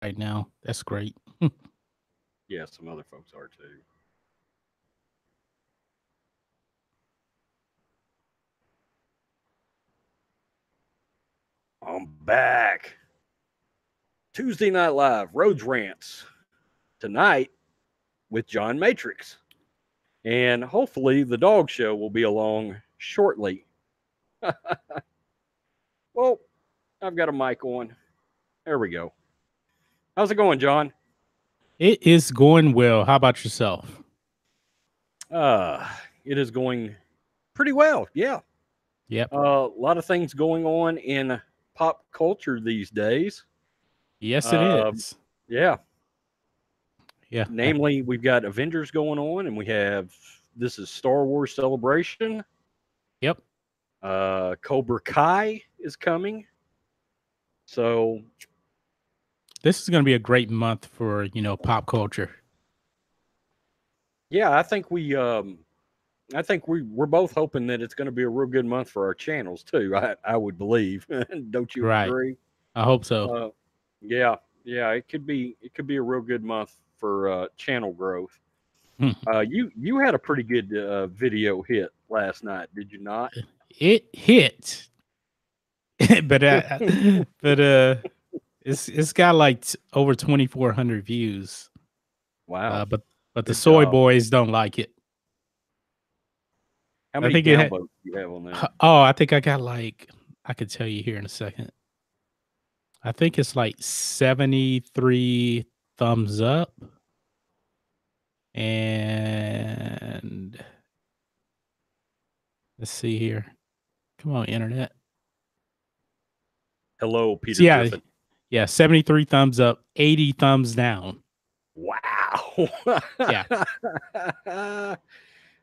right now. That's great. Yeah, some other folks are too. I'm back. Tuesday Night Live, Rhodes Rants. Tonight with John Matrix. And hopefully the Dawg Show will be along shortly. Well, I've got a mic on. There we go. How's it going, John? It is going well. How about yourself? Uh, it is going pretty well. Yeah. Yep. A lot of things going on in pop culture these days. Yes, it Uh, is. yeah. Yeah. Namely, we've got Avengers going on, and we have this is Star Wars Celebration. Yep. Cobra Kai is coming. So This is going to be a great month for, pop culture. yeah, I think we're both hoping that it's going to be a real good month for our channels too. I would believe. Don't you Right. agree? I hope so. Uh, yeah, yeah, it could be a real good month for channel growth. You had a pretty good video hit last night, did you not? It hit. but it's got like over 2400 views. Wow, But the good soy job. boys don't like it. How I many think it had downloads do you have on that? I think I got like I could tell you here in a second. I think it's like 73 thumbs up and let's see here. Come on, internet. Hello, So Peter Griffin. yeah, 73 thumbs up, 80 thumbs down. Wow. Yeah.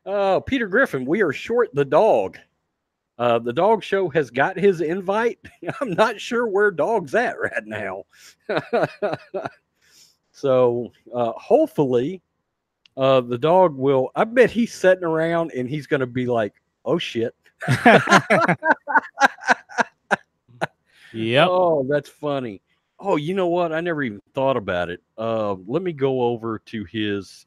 Oh, Peter Griffin, we are short the dog. The Dawg Show has got his invite. I'm not sure where Dog's at right now. So hopefully the dog will. I bet he's sitting around and he's going to be like, "Oh shit." Yep. Oh, that's funny. Oh, you know what? I never even thought about it. Let me go over to his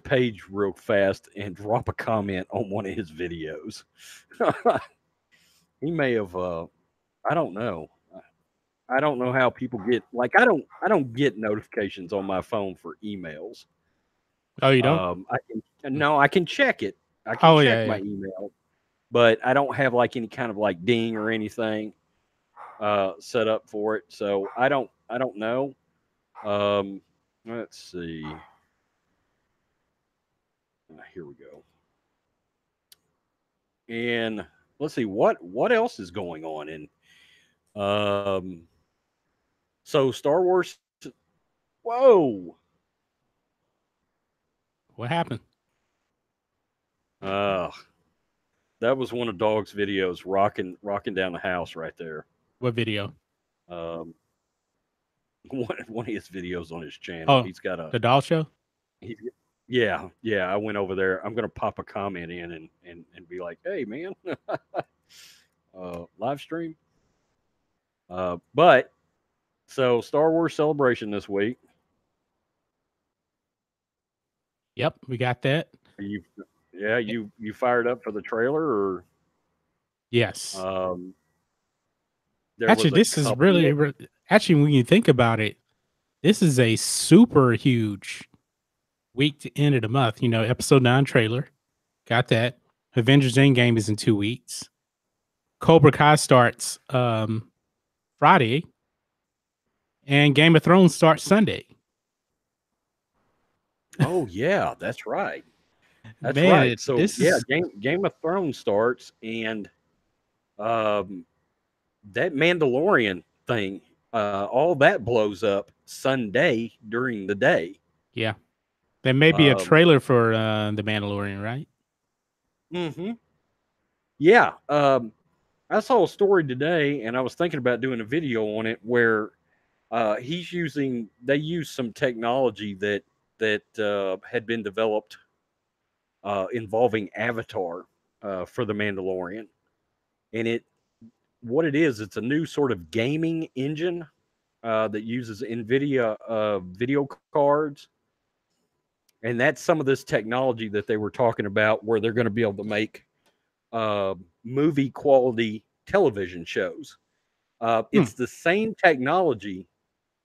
page real fast and drop a comment on one of his videos. He may have. I don't know. I don't know how people get like I don't get notifications on my phone for emails. Oh, you don't? I can no, I can check it. I can Oh, check yeah, my yeah. email, but I don't have like any kind of like ding or anything set up for it. So I don't know. Let's see. Here we go. And let's see what else is going on in um so Star Wars. Whoa. What happened? Uh that was one of Dog's videos rocking down the house right there. What video? Um one of his videos on his channel. Oh, He's got a the doll show? he's yeah, yeah, I went over there. I'm gonna pop a comment in and be like, hey man, live stream. But so Star Wars celebration this week. Yep, we got that. You yeah, Eh, you fired up for the trailer or yes. um there Actually, was a this is couple really actually, when you think about it, this is a super huge week to end of the month. Episode 9 trailer. Got that. Avengers Endgame is in 2 weeks. Cobra Kai starts Friday, and Game of Thrones starts Sunday. oh yeah, that's right. That's Man, right. So this yeah, is Game of Thrones starts and um that Mandalorian thing, all that blows up Sunday during the day. yeah. There may be a Um, trailer for The Mandalorian, right? hmm Yeah, I saw a story today, and I was thinking about doing a video on it where they use some technology that had been developed involving Avatar for the Mandalorian, and what it is, it's a new sort of gaming engine that uses NVIDIA video cards. And that's some of this technology that they were talking about, where they're going to be able to make movie quality television shows. It's the same technology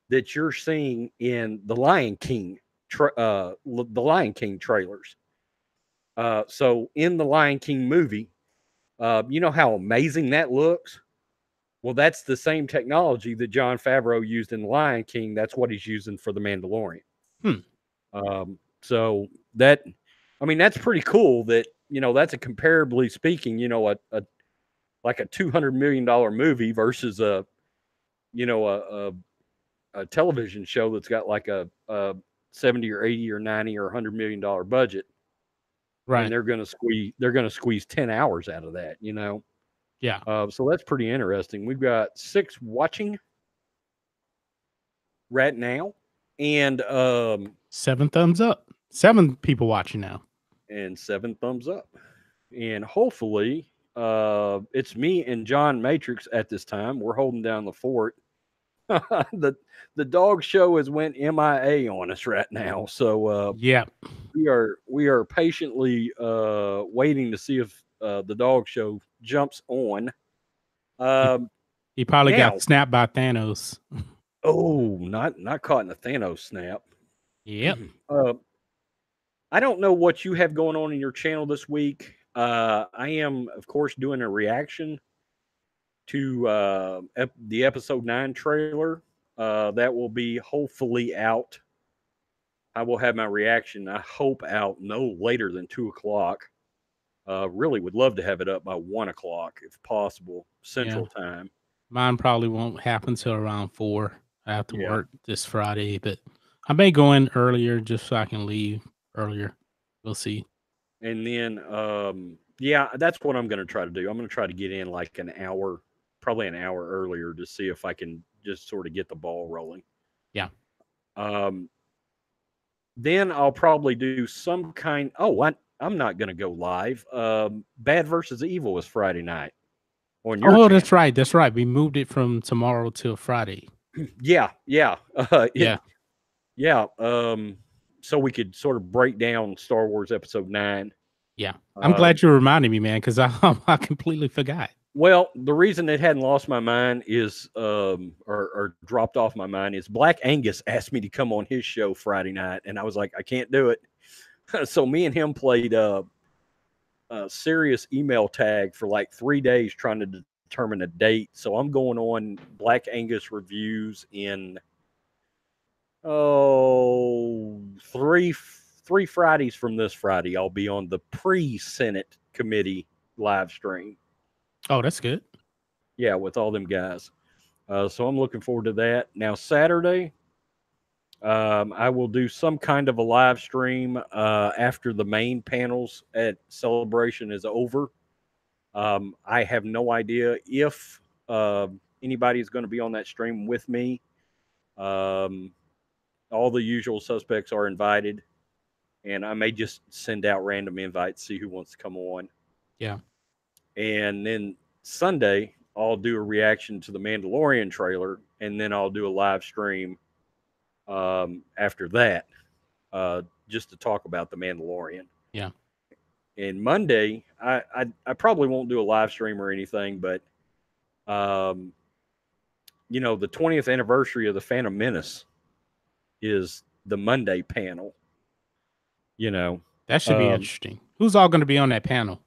that you're seeing in the Lion King trailers. So in the Lion King movie, you know how amazing that looks? Well, that's the same technology that Jon Favreau used in Lion King. That's what he's using for the Mandalorian. So that, I mean, that's pretty cool. That, you know, that's a comparably speaking, you know, like a $200 million movie versus you know, a television show that's got like a 70 or 80 or 90 or $100 million budget, and Right. they're going to squeeze 10 hours out of that, you know. Yeah. So that's pretty interesting. We've got 6 watching right now, and 7 thumbs up. 7 people watching now. and 7 thumbs up. And hopefully it's me and John Matrix at this time. We're holding down the fort. The Dawg Show has went MIA on us right now. So Yeah. we are patiently waiting to see if the Dawg Show jumps on. He probably Now, got snapped by Thanos. oh, not caught in the Thanos snap. Yep. I don't know what you have going on in your channel this week. I am, of course, doing a reaction to the episode 9 trailer. That will be hopefully out. I will have my reaction, I hope, out no later than 2 o'clock. Really would love to have it up by 1 o'clock if possible, Central Time. Mine probably won't happen till around 4. I have to work this Friday, but I may go in earlier just so I can leave earlier. We'll see. And then, yeah, that's what I'm going to try to do. I'm going to try to get in like an hour, probably an hour earlier, to see if I can just sort of get the ball rolling. Yeah. Then I'll probably do some kind. Oh, I'm not going to go live. Bad versus Evil was Friday night on your channel. That's right. That's right. We moved it from tomorrow till Friday. Yeah. Yeah. Yeah. So we could sort of break down Star Wars Episode 9. Yeah. I'm glad you reminded me, man, because I completely forgot. Well, the reason it hadn't lost my mind is, or dropped off my mind, is Black Angus asked me to come on his show Friday night, and I was like, I can't do it. So me and him played a serious email tag for like 3 days trying to determine a date. So I'm going on Black Angus reviews in three Fridays from this Friday. I'll be on the pre-Senate committee live stream. Oh, that's good. Yeah, with all them guys. So I'm looking forward to that. Now, Saturday, I will do some kind of a live stream after the main panels at Celebration is over. I have no idea if anybody is going to be on that stream with me. All the usual suspects are invited, and I may just send out random invites, see who wants to come on. Yeah. And then Sunday, I'll do a reaction to the Mandalorian trailer, and then I'll do a live stream after that, just to talk about the Mandalorian. Yeah. And Monday, I probably won't do a live stream or anything, but you know, the 20th anniversary of the Phantom Menace is the Monday panel. You know, that should be interesting. Who's all going to be on that panel?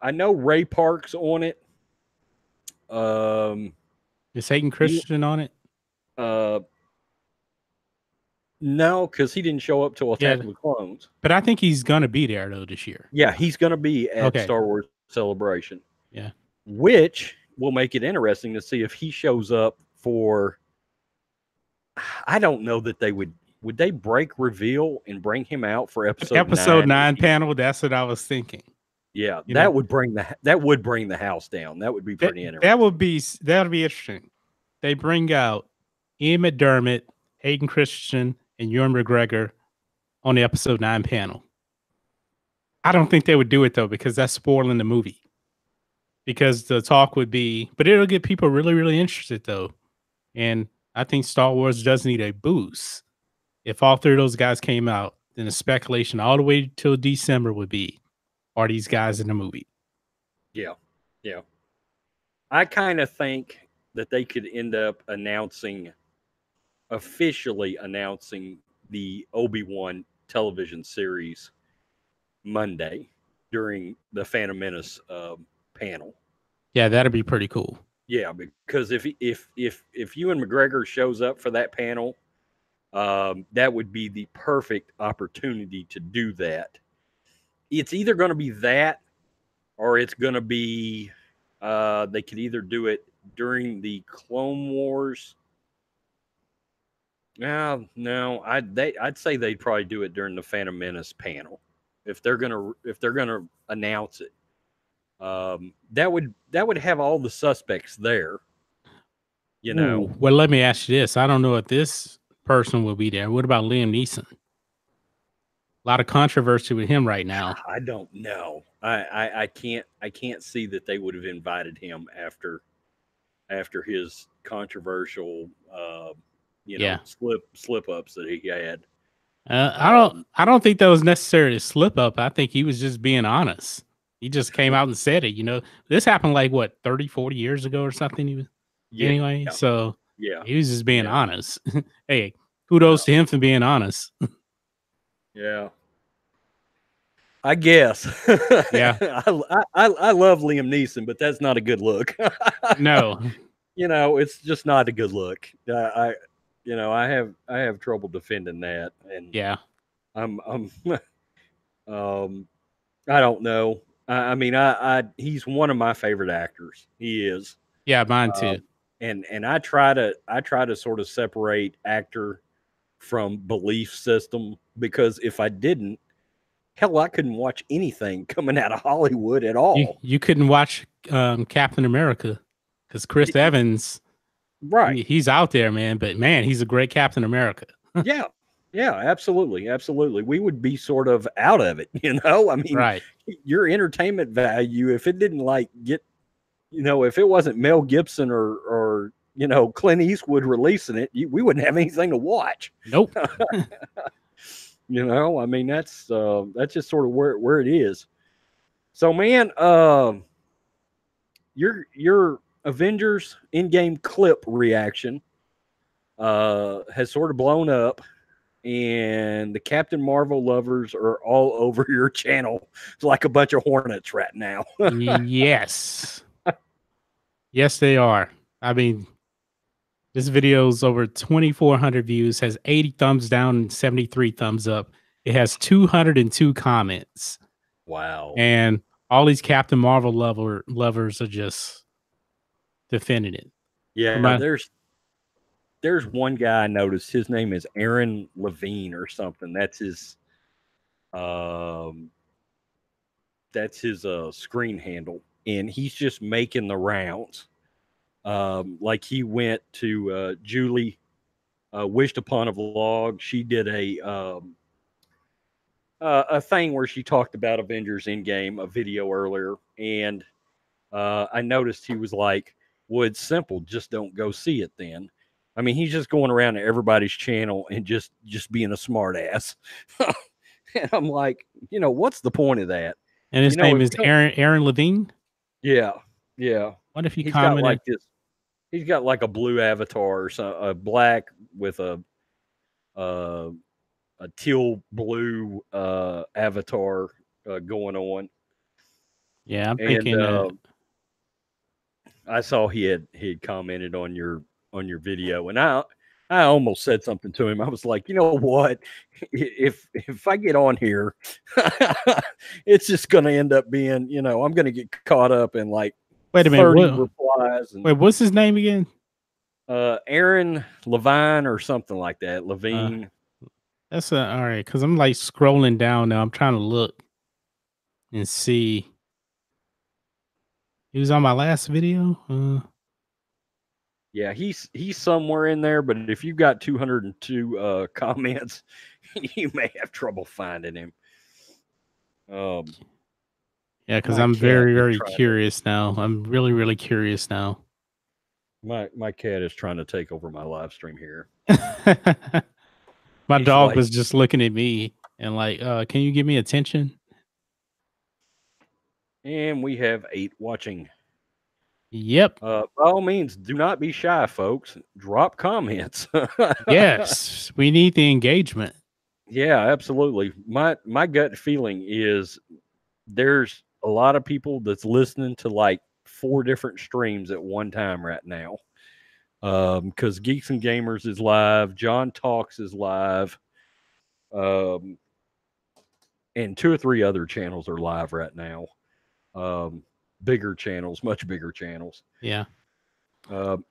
I know Ray Park's on it. Is Hayden Christensen on it? No, because he didn't show up till Attack of the Clones. But I think he's going to be there, though, this year. Yeah, he's going to be at Star Wars Celebration. Yeah. Which will make it interesting to see if he shows up for... I don't know that they would they break reveal and bring him out for episode 9 panel? That's what I was thinking. Yeah, that would bring the house down. That would be pretty interesting. That would be interesting. They bring out Ian McDermott, Hayden Christensen, and Ewan McGregor on the episode 9 panel. I don't think they would do it though, because that's spoiling the movie. Because the talk would be, but it'll get people really, really interested though. And I think Star Wars does need a boost. If all three of those guys came out, then the speculation all the way till December would be, are these guys in the movie? Yeah, yeah. I kind of think that they could end up officially announcing the Obi-Wan television series Monday during the Phantom Menace panel. Yeah, that'd be pretty cool. Yeah, because if Ewan McGregor shows up for that panel, that would be the perfect opportunity to do that. It's either going to be that, or it's going to be they could either do it during the Clone Wars. No, I'd say they'd probably do it during the Phantom Menace panel if they're gonna announce it. That would have all the suspects there. You Ooh, know, well, let me ask you this. I don't know if this person will be there. What about Liam Neeson? A lot of controversy with him right now. I don't know. I can't see that they would have invited him after his controversial Yeah. slip ups that he had. I don't Um, I don't think that was necessarily a slip up. I think he was just being honest. He just came out and said it, This happened like what, 30, 40 years ago or something yeah, anyway. So yeah, he was just being yeah, honest. Hey, yeah, kudos to him for being honest. yeah. I guess. Yeah. I love Liam Neeson, but that's not a good look. No. It's just not a good look. I have trouble defending that, and Yeah. I'm um I don't know. I mean, I he's one of my favorite actors. He is, Yeah, mine too. um, and I try to sort of separate actor from belief system, because if I didn't, hell, I couldn't watch anything coming out of Hollywood at all. You couldn't watch Captain America because Chris Y- Evans, Right. he's out there, man. But man, he's a great Captain America. Yeah. Yeah, absolutely. Absolutely. We would be sort of out of it. I mean, Right. your entertainment value, if it didn't if it wasn't Mel Gibson or Clint Eastwood releasing it, we wouldn't have anything to watch. Nope. I mean, that's just sort of where it is. So, man, your Avengers Endgame clip reaction has sort of blown up, and the Captain Marvel lovers are all over your channel like a bunch of hornets right now. Yes. Yes, they are. I mean, this video's over 2,400 views, has 80 thumbs down and 73 thumbs up. It has 202 comments, Wow. and all these Captain Marvel lovers are just defending it. Yeah, My, there's one guy I noticed. His name is Aaron Levine or something. Um that's his screen handle, and he's just making the rounds. Like he went to Julie wished upon a vlog. She did a thing where she talked about Avengers Endgame, a video earlier, and I noticed he was like, "Well, it's simple. Just don't go see it then." I mean, he's just going around to everybody's channel and just being a smart ass. And I'm like, what's the point of that? and his name If is you don't, Aaron Levine. yeah, yeah, What if he he's got commented? like this. He's got like a blue avatar, or some a black with uh, a teal blue avatar going on, Yeah, I'm and thinking. I saw he had commented on your video, and I almost said something to him. I was like, you know what? If I get on here, it's just going to end up being, I'm going to get caught up in like Wait a minute. 30 replies, and What's his name again? Aaron Levine or something like that. Uh, Levine. that's all right. Because I'm like scrolling down now. I'm trying to look and see. He was on my last video. Yeah, he's somewhere in there, but if you've got 202 comments, you may have trouble finding him. Um, Yeah, because my I'm cat very, is very trying to. curious now. I'm really, really curious now. My cat is trying to take over my live stream here. My He's dog like, was just looking at me and like, can you give me attention? and we have 8 watching. Yep. By all means, do not be shy, folks. Drop comments. Yes. We need the engagement. Yeah, absolutely. My gut feeling is there's a lot of people that's listening to like 4 different streams at one time right now. Because Geeks and Gamers is live, John Talks is live, um, and 2 or 3 other channels are live right now. Bigger channels, much bigger channels. Yeah.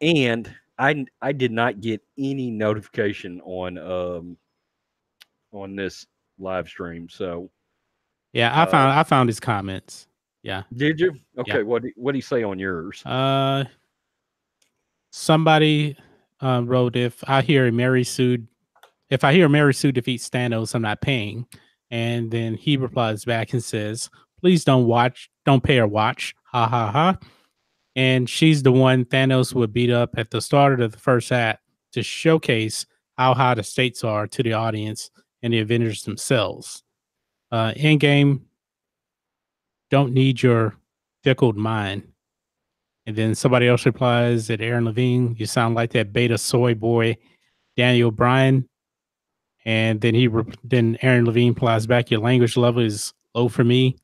And I did not get any notification on this live stream. So Yeah. uh, I found his comments. Yeah. did you? Yeah. Okay, what do you say on yours? Somebody wrote, if I hear Mary Sue defeats Thanos, I'm not paying. And then he replies back and says, please don't pay or watch. Ha ha ha. And she's the one Thanos would beat up at the start of the first act to showcase how high the stakes are to the audience and the Avengers themselves. Endgame don't need your fickle mind. And then somebody else replies that Aaron Levine, you sound like that beta soy boy Daniel Bryan. And then then Aaron Levine replies back, your language level is low for me.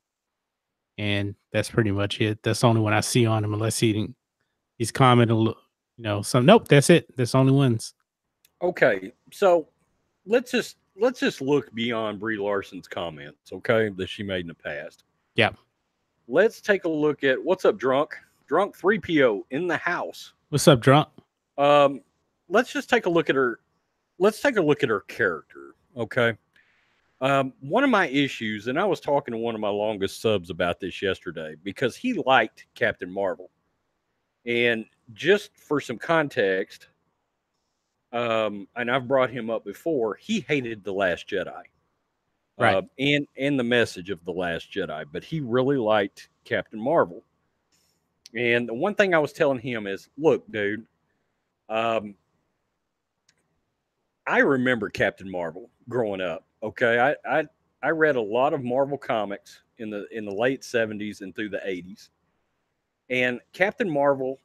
And that's pretty much it. That's the only one I see on him, unless he's commenting, so nope, that's it. That's the only ones. Okay, so let's just look beyond Brie Larson's comments, okay, that she made in the past. Yeah. Let's take a look at what's up, drunk 3PO in the house. What's up, drunk? Um, let's just take a look at her. Let's take a look at her character, okay. One of my issues, and I was talking to one of my longest subs about this yesterday because he liked Captain Marvel. And just for some context, and I've brought him up before, he hated The Last Jedi, Right. and the message of The Last Jedi, but he really liked Captain Marvel. And the one thing I was telling him is, look, dude, um, I remember Captain Marvel growing up. Okay, I read a lot of Marvel comics in the late '70s and through the '80s, and Captain Marvel,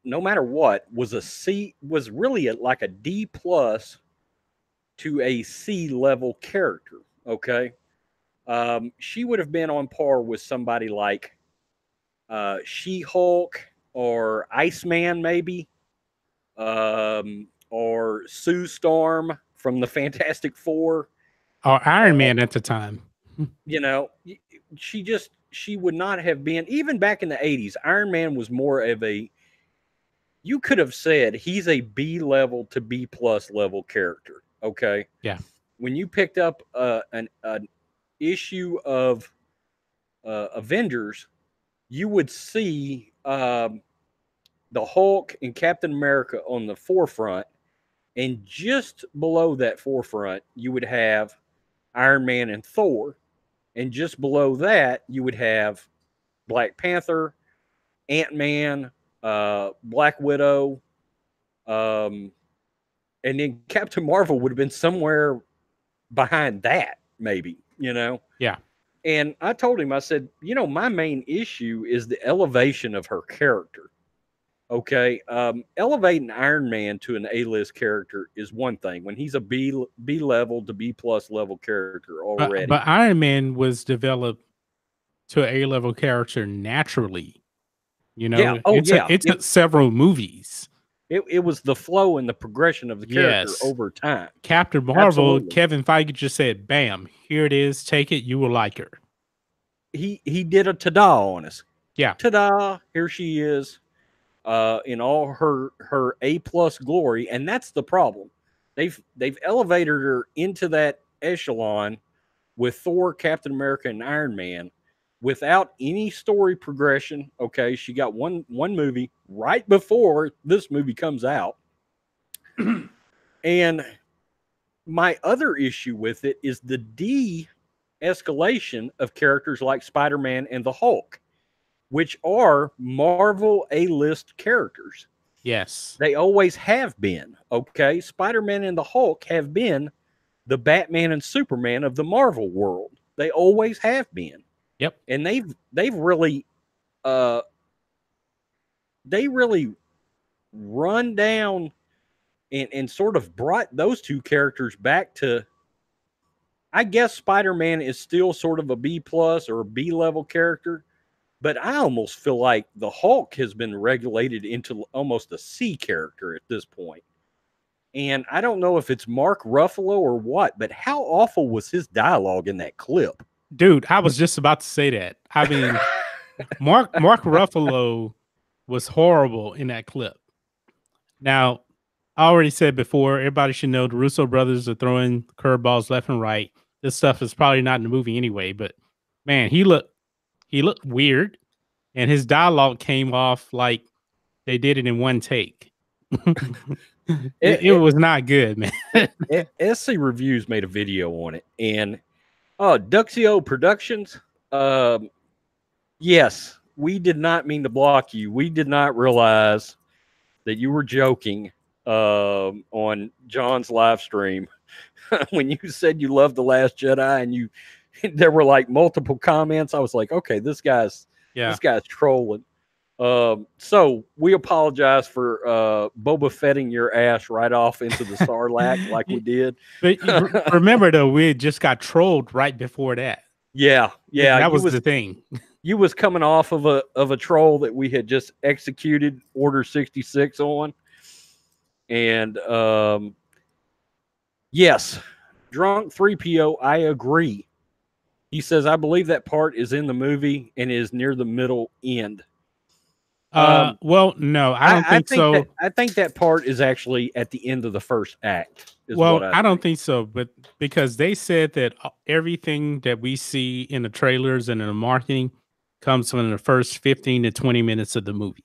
no matter what, was really like a D plus to a C level character. Okay, she would have been on par with somebody like She Hulk or Iceman, maybe, or Sue Storm from the Fantastic Four. Or Iron Uh, Man at the time. you know, she would not have been, even back in the '80s. Iron Man was more of a, you could have said he's a B level to B plus level character. Okay, Yeah. when you picked up an issue of Avengers, you would see the Hulk and Captain America on the forefront, and just below that forefront, you would have Iron Man and Thor, and just below that, you would have Black Panther, Ant-Man, Black Widow, um, and then Captain Marvel would have been somewhere behind that, maybe. Yeah. And I told him, I said, my main issue is the elevation of her character. Okay, elevating Iron Man to an A-list character is one thing. When he's a B level to B plus level character already. But Iron Man was developed to an A-level character naturally. Yeah. Oh, yeah. It took several movies. It was the flow and the progression of the character Yes. over time. Captain Marvel, Absolutely. Kevin Feige just said, bam, here it is. Take it. You will like her. He did a ta-da on us. Yeah. Ta-da! Here she is, in all her A plus glory, and that's the problem. They've elevated her into that echelon with Thor, Captain America, and Iron Man without any story progression. Okay, she got one movie right before this movie comes out. And my other issue with it is the de-escalation of characters like Spider-Man and the Hulk, which are Marvel A-list characters. Yes. They always have been. Okay, Spider-Man and the Hulk have been the Batman and Superman of the Marvel world. They always have been, Yep. and they've really uh they really run down and sort of brought those two characters back to. I guess Spider-Man is still sort of a B plus or a B level character, but I almost feel like the Hulk has been regulated into almost a C character at this point. And I don't know if it's Mark Ruffalo or what, but how awful was his dialogue in that clip? Dude, I was just about to say that. I mean, Mark Ruffalo was horrible in that clip. Now, I already said before, everybody should know the Russo brothers are throwing curveballs left and right. This stuff is probably not in the movie anyway, but man, he looked weird, and his dialogue came off like they did it in one take. it was not good, man. SC Reviews made a video on it, and Duxio Productions. Yes, we did not mean to block you. We did not realize that you were joking on John's live stream when you said you loved the Last Jedi, and there were like multiple comments. I was like, okay, this guy's trolling. So we apologize for Boba Fetting your ass right off into the Sarlacc like we did. But remember though, we had just got trolled right before that. Yeah. That was the thing. You was coming off of a troll that we had just executed Order 66 on. And yes, Drunk 3PO, I agree. He says, I believe that part is in the movie and is near the middle end. Well, no, I don't think so. I think that part is actually at the end of the first act. Well, I don't think so, but because they said that everything that we see in the trailers and in the marketing comes from the first 15 to 20 minutes of the movie.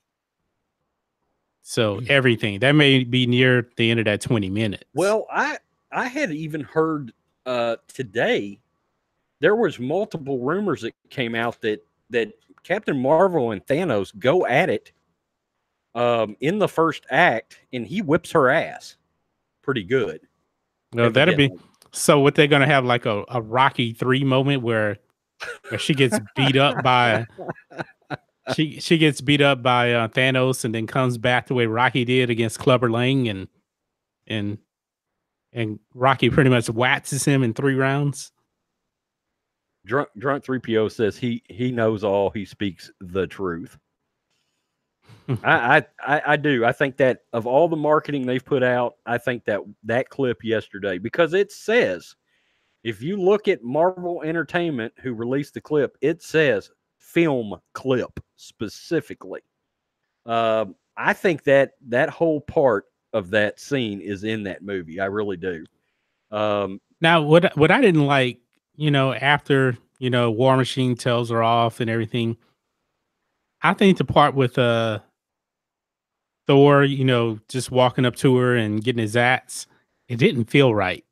So everything that may be near the end of that 20 minutes. Well, I had even heard today there was multiple rumors that came out that Captain Marvel and Thanos go at it in the first act, and he whips her ass pretty good. No, that'd be so. What they're gonna have like a Rocky 3 moment where she gets beat up by she gets beat up by Thanos, and then comes back the way Rocky did against Clubber Lang, and Rocky pretty much waxes him in 3 rounds. Drunk 3PO says he knows all. He speaks the truth. I do. I think that of all the marketing they've put out, I think that clip yesterday, because it says, if you look at Marvel Entertainment who released the clip, it says film clip specifically. I think that whole part of that scene is in that movie. I really do. Now, what I didn't like, after War Machine tells her off and everything, I think the part with Thor, just walking up to her and getting his axe, it didn't feel right.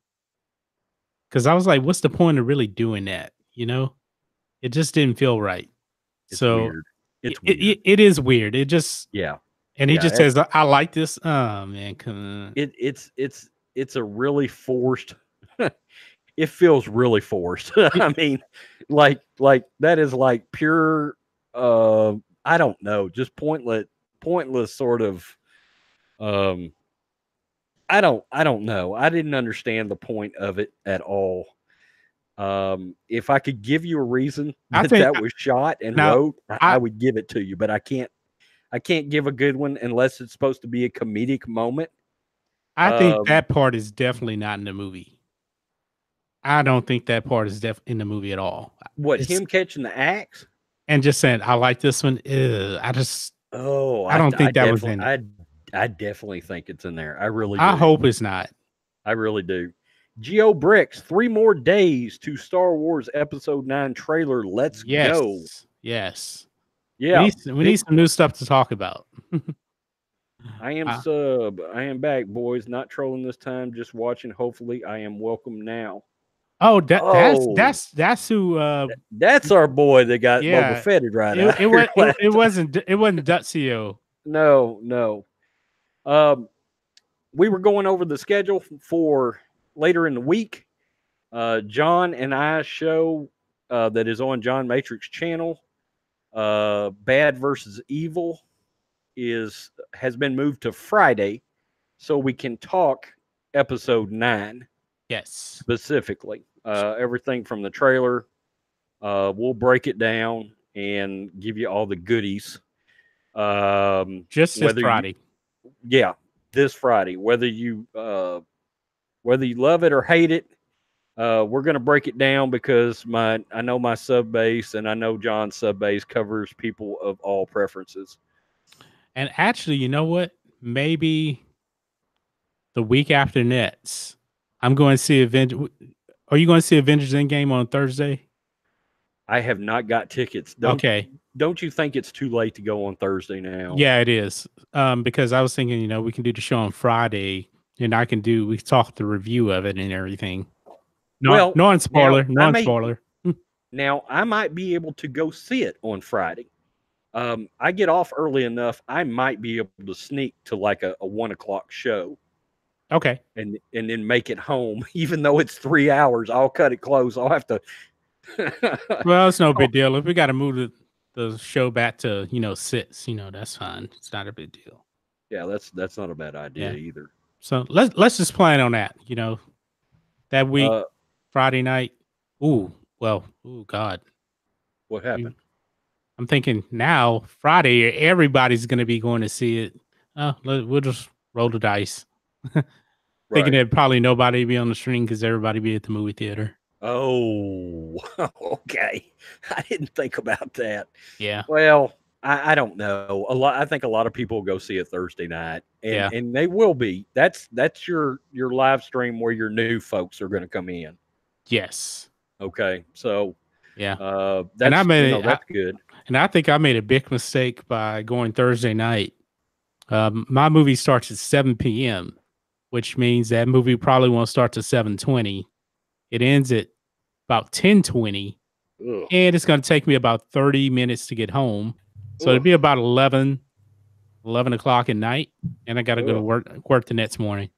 Because I was like, what's the point of really doing that? It just didn't feel right. It's weird. It's weird. It is weird. It just, yeah. And he just says, I like this. Oh man, come on. It's a really forced. It feels really forced. I mean, like that is like pure. I don't know, just pointless sort of. I don't know. I didn't understand the point of it at all. If I could give you a reason that was shot and wrote, I would give it to you, but I can't give a good one unless it's supposed to be a comedic moment. I think that part is definitely not in the movie. I don't think that part is in the movie at all. Him catching the axe and just saying, I like this one. I don't think that was in it. I definitely think it's in there. I really do. I hope it's not. I really do. Geo Bricks, 3 more days to Star Wars Episode 9 trailer. Let's go. Yes. Yeah. We need some new stuff to talk about. I am sub. I am back, boys. Not trolling this time, just watching. Hopefully, I am welcome now. Oh, that's who. That's our boy that got Boba Fetted right out. It wasn't Dutzio. No. We were going over the schedule for later in the week. John and I show that is on John Matrix channel. Bad versus Evil has been moved to Friday, so we can talk episode 9 Yes. specifically. Everything from the trailer. We'll break it down and give you all the goodies. Just this Friday. This Friday. Whether you love it or hate it, we're going to break it down because I know my sub base and I know John's sub base covers people of all preferences. And actually, you know what? Maybe the week after next, I'm going to see Avengers. Are you going to see Avengers Endgame on Thursday? I have not got tickets. Don't you think it's too late to go on Thursday now? Yeah, it is. Because I was thinking, we can do the show on Friday, and we can talk the review of it and everything. Non-spoiler. Now, I might be able to go see it on Friday. I get off early enough. I might be able to sneak to like a 1 o'clock show. Okay. And then make it home, even though it's 3 hours. I'll cut it close. I'll have to. Well, it's no big deal. If we got to move the show back to 6, that's fine. It's not a big deal. Yeah, that's not a bad idea either. So let's just plan on that. That week, Friday night. God. What happened? I'm thinking now Friday, everybody's going to be going to see it. We'll just roll the dice. Thinking that probably nobody be on the stream because everybody be at the movie theater. Oh, okay. I didn't think about that. Yeah. Well, I don't know. I think a lot of people will go see it Thursday night, and they will be. That's your live stream where your new folks are going to come in. Yes. Okay. So yeah, that's good. And I think I made a big mistake by going Thursday night. My movie starts at 7 p.m., which means that movie probably won't start to 7:20. It ends at about 10:20, and it's going to take me about 30 minutes to get home. So it'll be about 11 o'clock at night, and I got to go to work the next morning.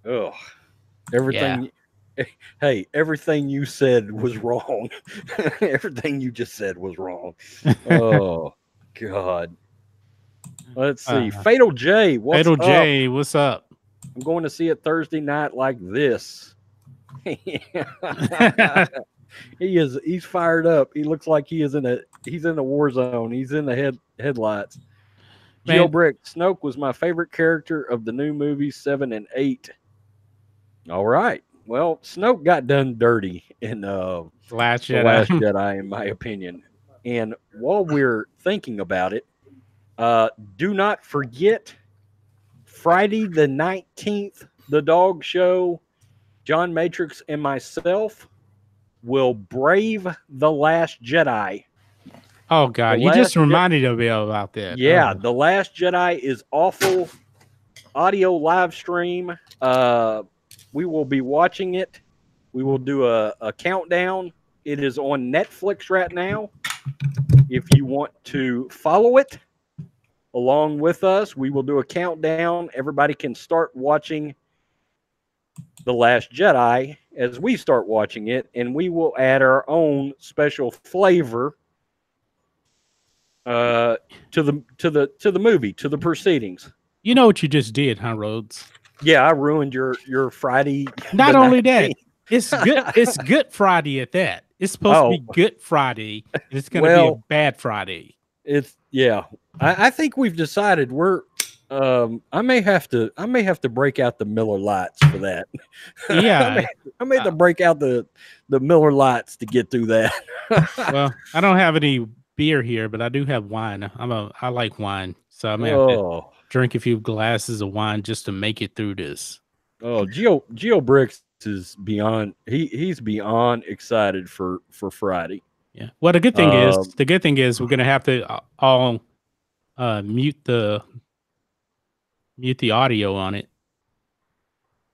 Oh, everything. Yeah. Hey, everything you said was wrong. Everything you just said was wrong. Oh, God. Let's see. Fatal J. What's up? J, what's up? I'm going to see it Thursday night like this. He's fired up. He looks like he's in a war zone. He's in the headlights. Geo Brick, Snoke was my favorite character of the new movies 7 and 8. All right. Well, Snoke got done dirty in Last Jedi, in my opinion. And while we're thinking about it, do not forget Friday the 19th, the Dawg Show, John Matrix and myself will brave the Last Jedi. Oh, God. You just reminded me about that. Yeah, The Last Jedi is awful. Audio live stream. We will be watching it. We will do a countdown. It is on Netflix right now. If you want to follow it along with us, we will do a countdown. Everybody can start watching The Last Jedi as we start watching it, and we will add our own special flavor to the movie, to the proceedings. You know what you just did, huh, Rhodes? Yeah, I ruined your Friday. Not only that, it's good. It's Good Friday at that. It's supposed to be Good Friday. It's going to be a bad Friday. I think we've decided we're. I may have to break out the Miller Lights for that. Yeah, I may have to break out the Miller Lights to get through that. Well, I don't have any beer here, but I do have wine. I like wine, so I may have to drink a few glasses of wine just to make it through this. Oh, Geo Bricks is beyond. He's beyond excited for Friday. Yeah. Well, the good thing is we're gonna have to all mute the audio on it.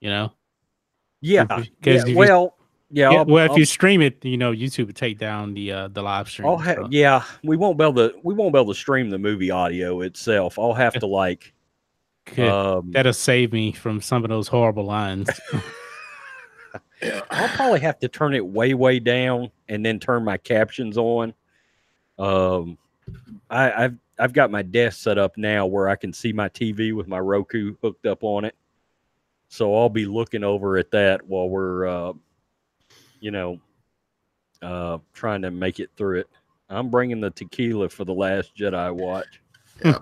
Yeah. If you stream it, YouTube would take down the live stream. We won't be able to stream the movie audio itself. I'll have to Good. That'll save me from some of those horrible lines. I'll probably have to turn it way down and then turn my captions on. I've got my desk set up now where I can see my TV with my Roku hooked up on it. So I'll be looking over at that while we're, trying to make it through it. I'm bringing the tequila for the Last Jedi watch. Yeah.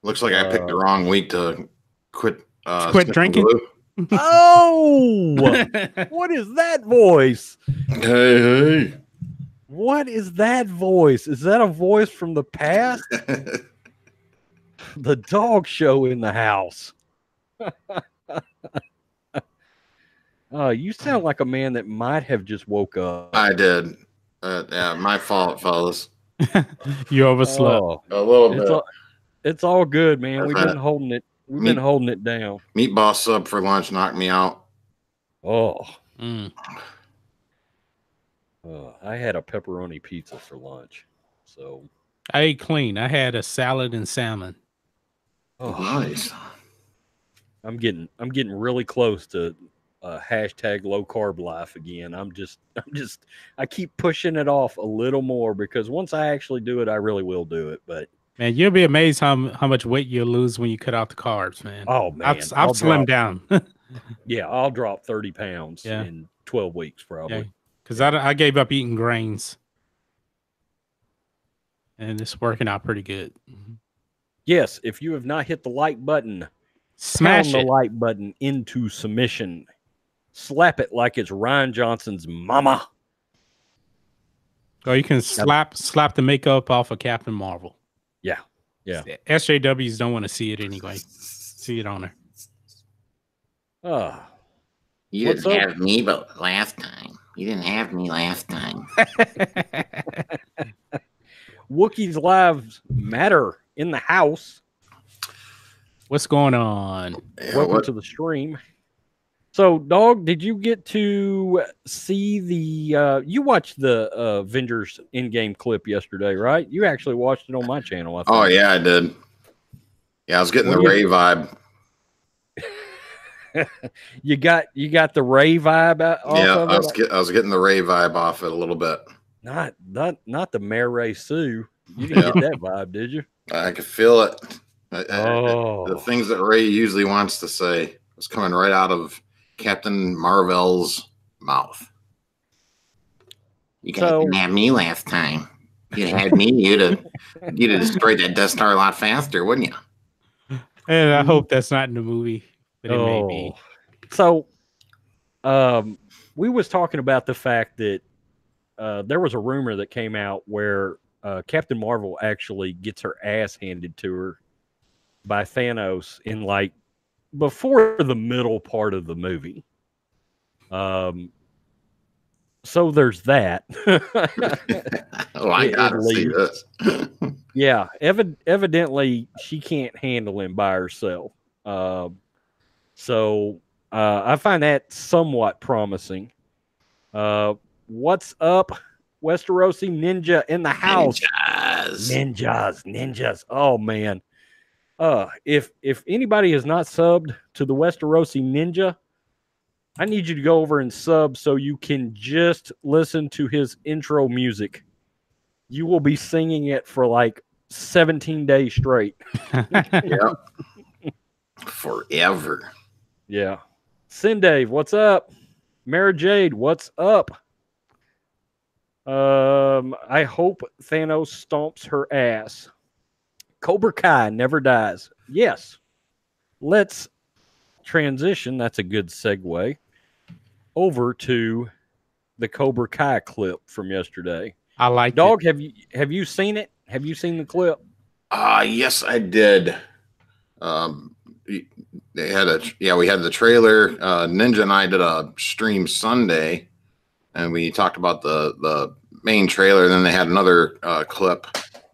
Looks like I picked the wrong week to quit drinking. Glue. Oh, what is that voice? Hey. What is that voice? Is that a voice from the past? The Dawg Show in the house. You sound like a man that might have just woke up. I did. Yeah, my fault, fellas. You overslept. A little bit. It's all good, man. We've I've been holding it. We've been holding it down. Meatball sub for lunch knocked me out. Oh. I had a pepperoni pizza for lunch. So I ate clean. I had a salad and salmon. Oh, nice. I'm getting really close to hashtag low carb life again. I keep pushing it off a little more because once I actually do it, I really will do it. But man, you'll be amazed how much weight you'll lose when you cut out the carbs, man. Oh man, I've slimmed down. Yeah, I'll drop 30 pounds in 12 weeks probably. Because I gave up eating grains, and it's working out pretty good. Yes, if you have not hit the like button, smash the like button into submission. Slap it like it's Ryan Johnson's mama. Or you can slap the makeup off of Captain Marvel. Yeah. SJWs don't want to see it anyway. See it on her. You didn't have me, but last time. You didn't have me last time. Wookiees' lives matter in the house. What's going on? Welcome to the stream. So, Dawg, did you get to see the you watched the Avengers Endgame clip yesterday, right? You actually watched it on my channel, I think. Oh yeah, I did. Yeah, I was getting the Ray vibe. You got the Ray vibe off of it? I was getting the Ray vibe off it a little bit. Not the Mary Sue. You didn't get that vibe, did you? I could feel it. The things that Ray usually wants to say was coming right out of Captain Marvel's mouth. You guys didn't have me last time. You had me, you'd have destroyed that Death Star a lot faster, wouldn't you? And I hope that's not in the movie, but it may be. So, we was talking about the fact that there was a rumor that came out where Captain Marvel actually gets her ass handed to her by Thanos in like before the middle part of the movie. So there's that. Oh, I gotta see this. Yeah, evidently she can't handle him by herself. So I find that somewhat promising. What's up, Westerosi Ninja in the house? Ninjas. Oh man. If anybody has not subbed to the Westerosi Ninja, I need you to go over and sub so you can just listen to his intro music. You will be singing it for like 17 days straight. Yeah. Forever. Yeah. Sin Dave, what's up? Mara Jade, what's up? I hope Thanos stomps her ass. Cobra Kai never dies. Yes. Let's transition. That's a good segue over to the Cobra Kai clip from yesterday. I like Dawg, have you seen it? Have you seen the clip? Yes, I did. We had the trailer. Ninja and I did a stream Sunday, and we talked about the main trailer. Then they had another clip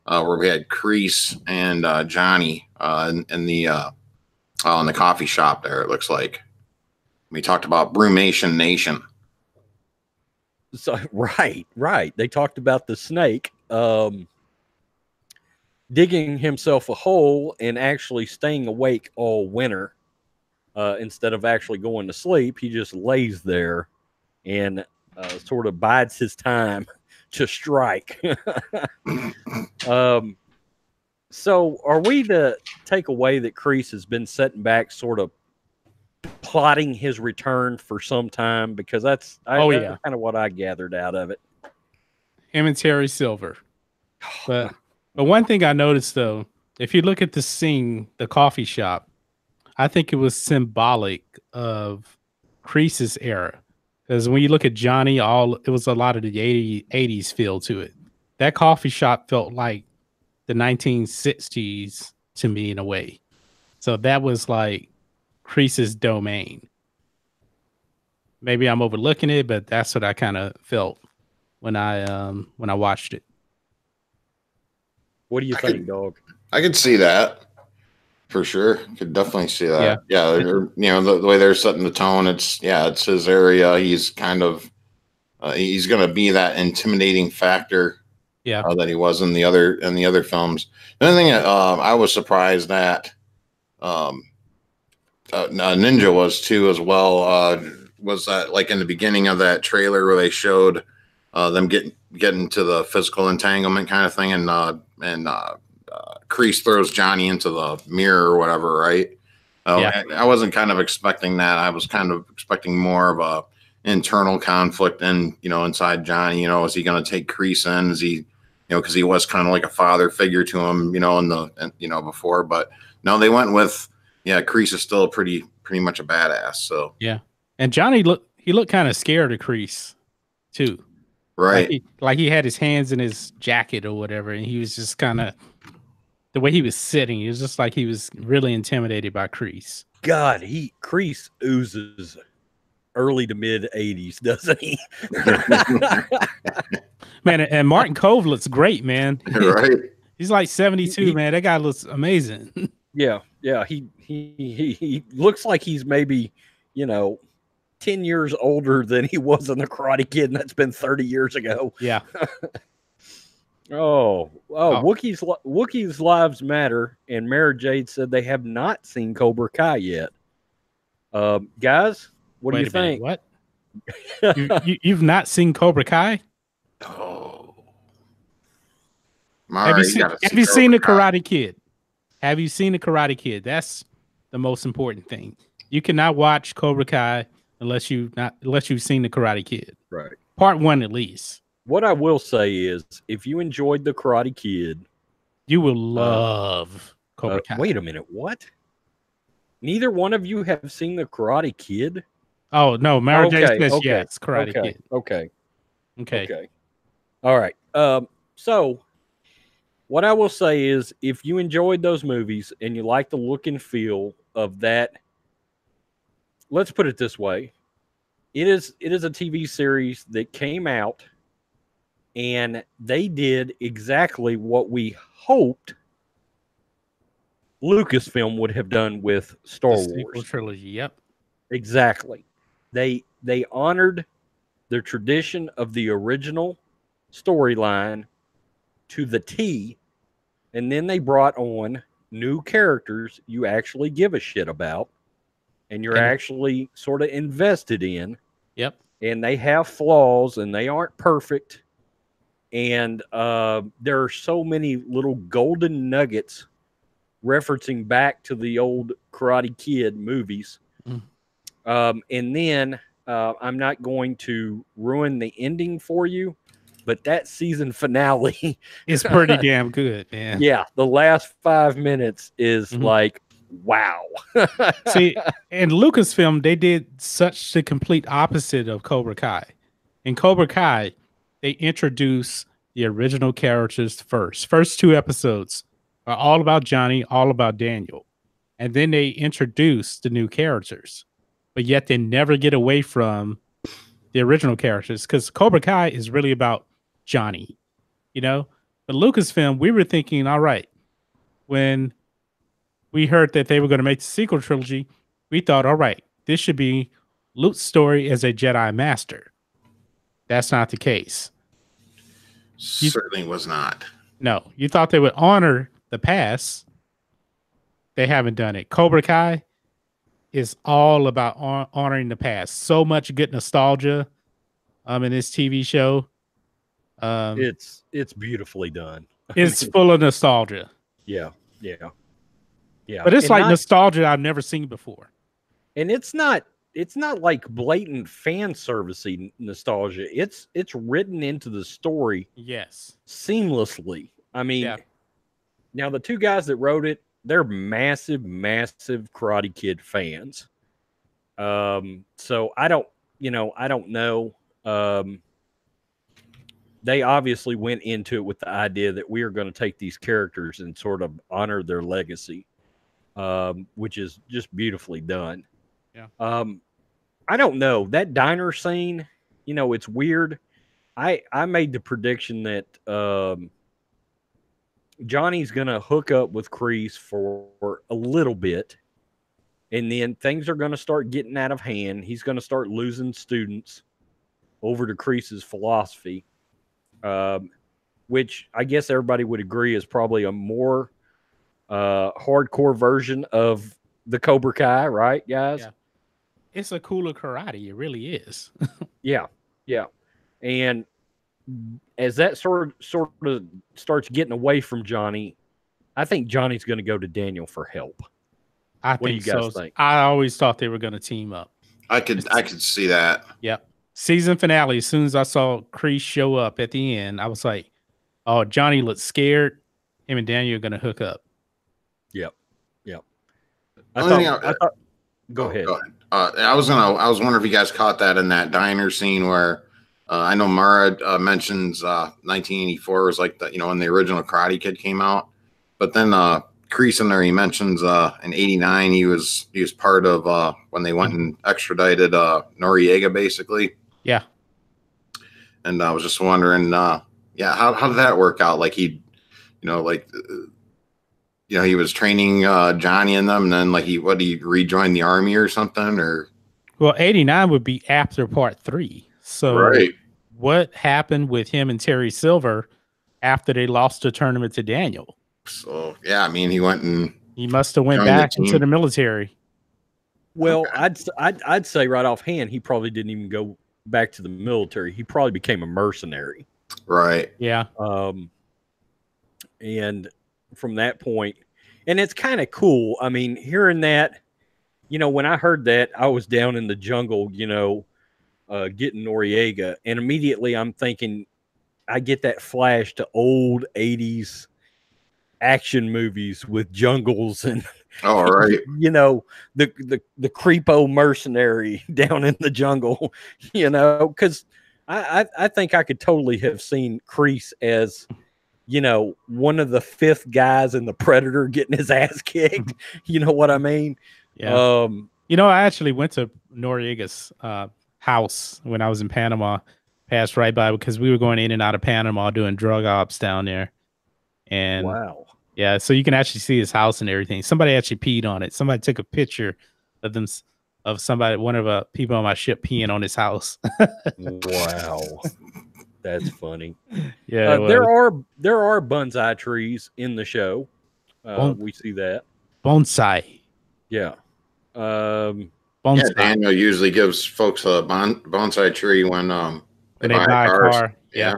where we had Kreese and Johnny in the coffee shop there. It looks like we talked about Brumation Nation. So right. They talked about the snake. digging himself a hole and actually staying awake all winter. Instead of actually going to sleep, he just lays there and sort of bides his time to strike. So are we to take away that Kreese has been setting back, sort of plotting his return for some time? Because that's kind of what I gathered out of it. Him and Terry Silver. But one thing I noticed, though, if you look at the scene, the coffee shop, I think it was symbolic of Kreese's era. Because when you look at Johnny, it was a lot of the 80s feel to it. That coffee shop felt like the 1960s to me in a way. So that was like Kreese's domain. Maybe I'm overlooking it, but that's what I kind of felt when I watched it. What do you think, Dog? I could see that for sure. Could definitely see that. Yeah, you know, the way they're setting the tone, it's his area. He's kind of he's going to be that intimidating factor. Yeah, that he was in the other films. The only thing I was surprised at, Ninja was too as well. Was that like in the beginning of that trailer where they showed them getting to the physical entanglement kind of thing, and Kreese throws Johnny into the mirror or whatever, right? I wasn't kind of expecting that. I was kind of expecting more of a internal conflict, and inside Johnny. Is he going to take Kreese in? Is he, because he was kind of like a father figure to him, before. But no, they went with Kreese is still pretty much a badass. So yeah, and Johnny looked kind of scared of Kreese too, right? Like he had his hands in his jacket or whatever, and he was just kind of the way he was sitting. It was just like he was really intimidated by Kreese. God, Kreese oozes early to mid 80s, doesn't he? Man, and Martin Cove looks great, man. Right. He's like 72, man. That guy looks amazing. Yeah. He looks like he's maybe, 10 years older than he was in The Karate Kid, and that's been 30 years ago. Yeah. Wookiees lives matter, and Mara Jade said they have not seen Cobra Kai yet. Guys, what do you think? What? You've not seen Cobra Kai? Oh. Have you seen the Karate Kid? Have you seen the Karate Kid? That's the most important thing. You cannot watch Cobra Kai unless you've seen the Karate Kid. Right. Part 1 at least. What I will say is, if you enjoyed the Karate Kid, you will love Cobra Kai. Wait a minute, what? Neither one of you have seen the Karate Kid? Oh no, Mara J says yes, Karate Kid. Okay. All right. So what I will say is, if you enjoyed those movies and you like the look and feel of that, let's put it this way. It is a TV series that came out, and they did exactly what we hoped Lucasfilm would have done with Star Wars trilogy. Yep. Exactly. They honored the tradition of the original storyline to the T, and then they brought on new characters you actually give a shit about, and you're actually sort of invested in. Yep. And they have flaws, and they aren't perfect. And there are so many little golden nuggets referencing back to the old Karate Kid movies. And then I'm not going to ruin the ending for you, but that season finale is pretty damn good, man. Yeah, the last 5 minutes is like, wow. See, in Lucasfilm, they did such the complete opposite of Cobra Kai. In Cobra Kai, they introduced the original characters first. First 2 episodes are all about Johnny, all about Daniel. And then they introduce the new characters. But yet they never get away from the original characters, because Cobra Kai is really about Johnny, But Lucasfilm, we were thinking, all right, when we heard that they were going to make the sequel trilogy, we thought, all right, this should be Luke's story as a Jedi Master. That's not the case. Certainly was not. No, you thought they would honor the past, they haven't done it. Cobra Kai is all about honoring the past. So much good nostalgia in this TV show. It's beautifully done. It's full of nostalgia. Yeah. But it's and like nostalgia I've never seen before. And it's not like blatant fan servicey nostalgia. It's written into the story. Yes. Seamlessly. I mean, now the two guys that wrote it, they're massive Karate Kid fans. So I don't know. They obviously went into it with the idea that we are going to take these characters and sort of honor their legacy, which is just beautifully done. Yeah. I don't know. That diner scene, it's weird. I made the prediction that Johnny's going to hook up with Kreese for a little bit, and then things are going to start getting out of hand. He's going to start losing students over to Kreese's philosophy, which I guess everybody would agree is probably a more hardcore version of the Cobra Kai, right, guys? Yeah. It's a cooler karate. It really is. Yeah. And as that sort of starts getting away from Johnny, I think Johnny's going to go to Daniel for help. What do you guys think? I always thought they were going to team up. I could see that. Yep. Season finale. As soon as I saw Kreese show up at the end, I was like, "Oh, Johnny looks scared. Him and Daniel are going to hook up." Yep. Go ahead. I was wondering if you guys caught that in that diner scene where I know Mara mentions 1984 was like when the original Karate Kid came out, but then Kreese in there he mentions in '89 he was part of when they went and extradited Noriega basically. Yeah. And I was just wondering, how did that work out? Like he was training Johnny and them, and then he rejoined the army or something, or? Well, '89 would be after part 3. So right. What happened with him and Terry Silver after they lost the tournament to Daniel? So yeah, I mean he must have went back into the military. Well, okay. I'd say right offhand he probably didn't even go back to the military. He probably became a mercenary. Right. Yeah. And from that point, and it's kind of cool. I mean, hearing that, when I heard that, I was down in the jungle, getting Noriega, and immediately I'm thinking, I get that flash to old 80s action movies with jungles and all right, the creepo mercenary down in the jungle, because I think I could totally have seen Kreese as one of the 5th guys in the Predator getting his ass kicked. You know what I mean? Yeah. I actually went to Noriega's house when I was in Panama. Passed right by because we were going in and out of Panama doing drug ops down there. And wow. Yeah, so you can actually see his house and everything. Somebody actually peed on it. Somebody took a picture of them, one of the people on my ship peeing on his house. Wow. That's funny. Yeah, there are bonsai trees in the show. We see that bonsai. Yeah. Bonsai. Yeah, Daniel usually gives folks a bonsai tree when they buy a car. Yeah.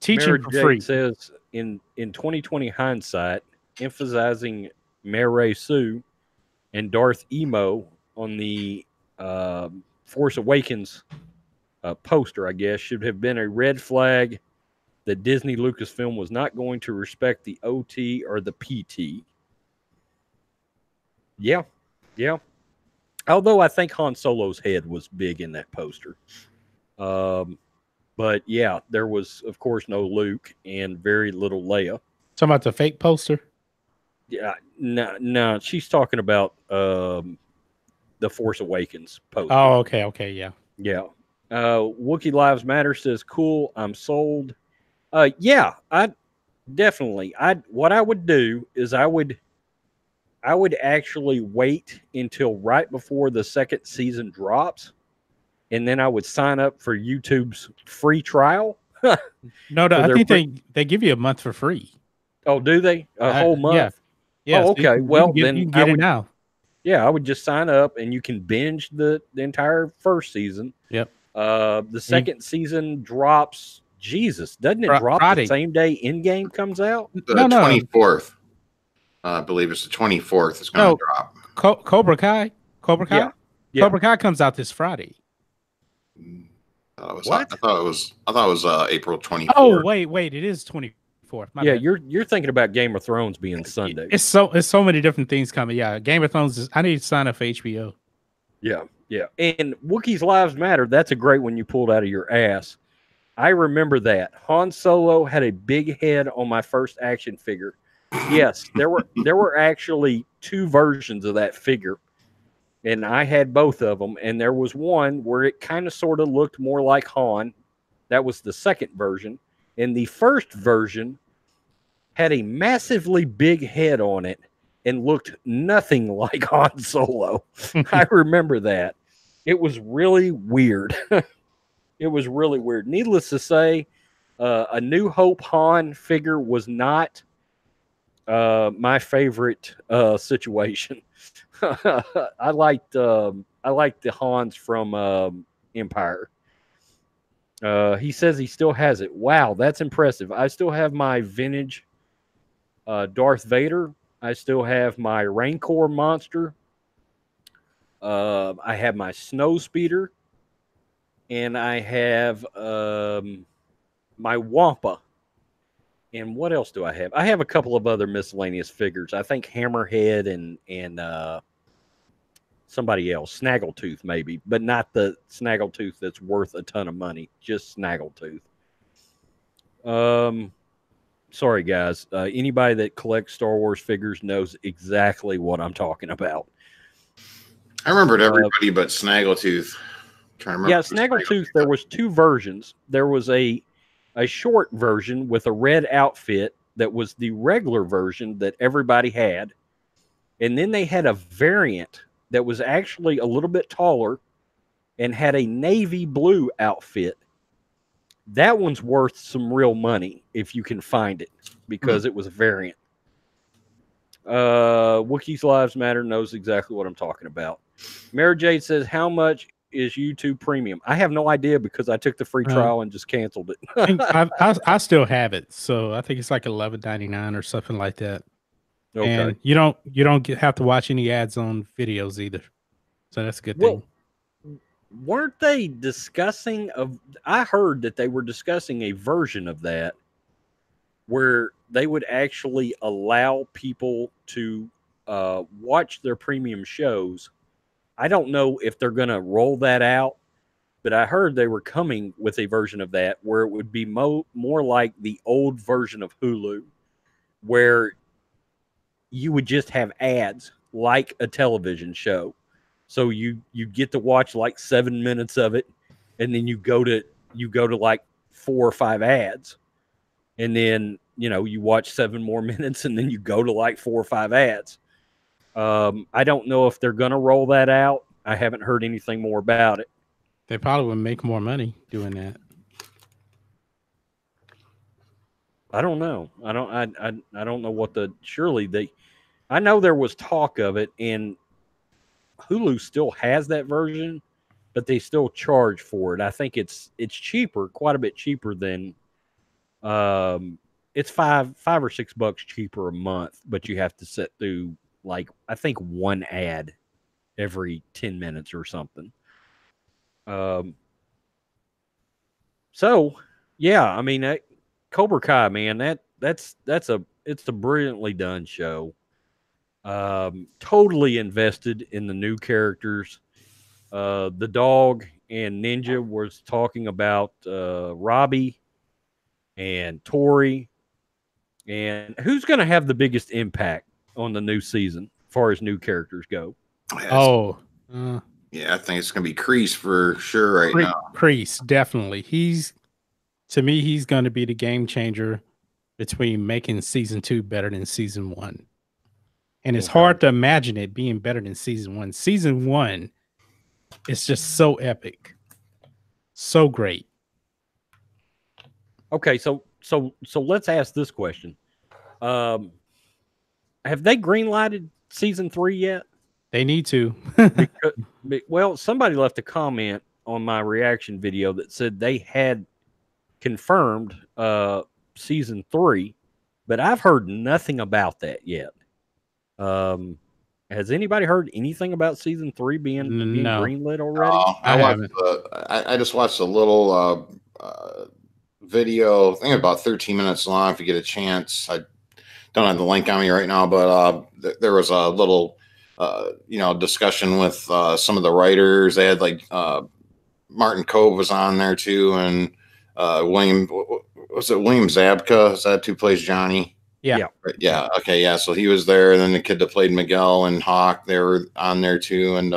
Teaching Mary for Jade free. Says in 2020 hindsight, emphasizing Mary Sue and Darth Emo on the Force Awakens poster, I guess, should have been a red flag that Disney Lucasfilm was not going to respect the OT or the PT. Yeah. Although I think Han Solo's head was big in that poster. But yeah, there was, of course, no Luke and very little Leia. Talking about the fake poster? Yeah, no, she's talking about the Force Awakens poster. Oh, okay, yeah. Yeah. Wookiee Lives Matter says, cool, I'm sold. Yeah, I definitely. What I would do is I would actually wait until right before the 2nd season drops, and then I would sign up for YouTube's free trial No, So I they're think they give you a month for free. Oh, do they? A whole Yeah, month? yeah. Oh, So okay. Well, you then can I get it would, now. yeah, I would just sign up and you can binge the entire first season. Yep. The second season drops. Jesus, doesn't it drop the Friday. same day Endgame comes out? The No. 24th. I believe it's the 24th. It's going to drop. Cobra Kai. Yeah. Cobra Kai comes out this Friday. What? I thought it was April 24th. Oh, wait. It is 24th. My Yeah, bad. you're thinking about Game of Thrones being Sunday. It's so many different things coming. Yeah, Game of Thrones. I need to sign up for HBO. Yeah. And Wookiees Lives Matter, that's a great one you pulled out of your ass. I remember that. Han Solo had a big head on my first action figure. Yes, there were actually two versions of that figure, and I had both of them. And there was one where it kind of sort of looked more like Han. That was the second version. And the first version had a massively big head on it and looked nothing like Han Solo. I remember that. It was really weird. It was really weird. Needless to say, a New Hope Han figure was not my favorite situation. I liked the Hans from Empire. He says he still has it. Wow, that's impressive. I still have my vintage Darth Vader. I still have my Rancor monster. I have my Snow Speeder. And I have my Wampa. And what else do I have? I have a couple of other miscellaneous figures. I think Hammerhead and somebody else, Snaggletooth maybe, but not the Snaggletooth that's worth a ton of money. Just Snaggletooth. Sorry guys. Anybody that collects Star Wars figures knows exactly what I'm talking about. I remembered everybody but Snaggletooth. Yeah, Snaggletooth. There was two versions. There was a short version with a red outfit that was the regular version that everybody had, and then they had a variant that was actually a little bit taller and had a navy blue outfit. That one's worth some real money if you can find it because it was a variant. Wookiees Lives Matter knows exactly what I'm talking about. Mary Jade says, how much is YouTube Premium? I have no idea because I took the free trial and just canceled it. I still have it, so I think it's like $11.99 or something like that. Okay. And you don't have to watch any ads on videos either, so that's a good thing. Weren't they discussing I heard that they were discussing a version of that where they would actually allow people to watch their premium shows. I don't know if they're going to roll that out, but I heard they were coming with a version of that where it would be more like the old version of Hulu, where you would just have ads like a television show. So you get to watch like 7 minutes of it, and then you go to like 4 or 5 ads, and then you watch 7 more minutes, and then you go to like 4 or 5 ads. I don't know if they're gonna roll that out. I haven't heard anything more about it. They probably would make more money doing that. I don't know. I don't know what I know there was talk of it, and Hulu still has that version, but they still charge for it. I think it's cheaper, quite a bit cheaper than it's $5 or $6 cheaper a month, but you have to sit through like I think 1 ad every 10 minutes or something. So yeah, I mean Cobra Kai, man, it's a brilliantly done show. Totally invested in the new characters. The dog and Ninja was talking about Robbie and Tori, and who's going to have the biggest impact on the new season as far as new characters go. Yeah, I think it's going to be Kreese for sure now. Kreese, definitely. To me, he's going to be the game changer between making season 2 better than season 1. And it's hard to imagine it being better than season 1. Season 1 is just so epic. So great. Okay, so let's ask this question. Have they greenlighted season 3 yet? They need to. Because, well, somebody left a comment on my reaction video that said they had confirmed season 3, but I've heard nothing about that yet. Has anybody heard anything about season 3 being No, greenlit already? I haven't. I just watched a little video. I think about 13 minutes long. If you get a chance, I don't have the link on me right now, but there was a little discussion with some of the writers. They had like Martin Cove was on there too, and William, was it William Zabka? Is that who plays Johnny? Yeah. Right, yeah. Okay. Yeah. So he was there, and then the kid that played Miguel and Hawk, they were on there too. And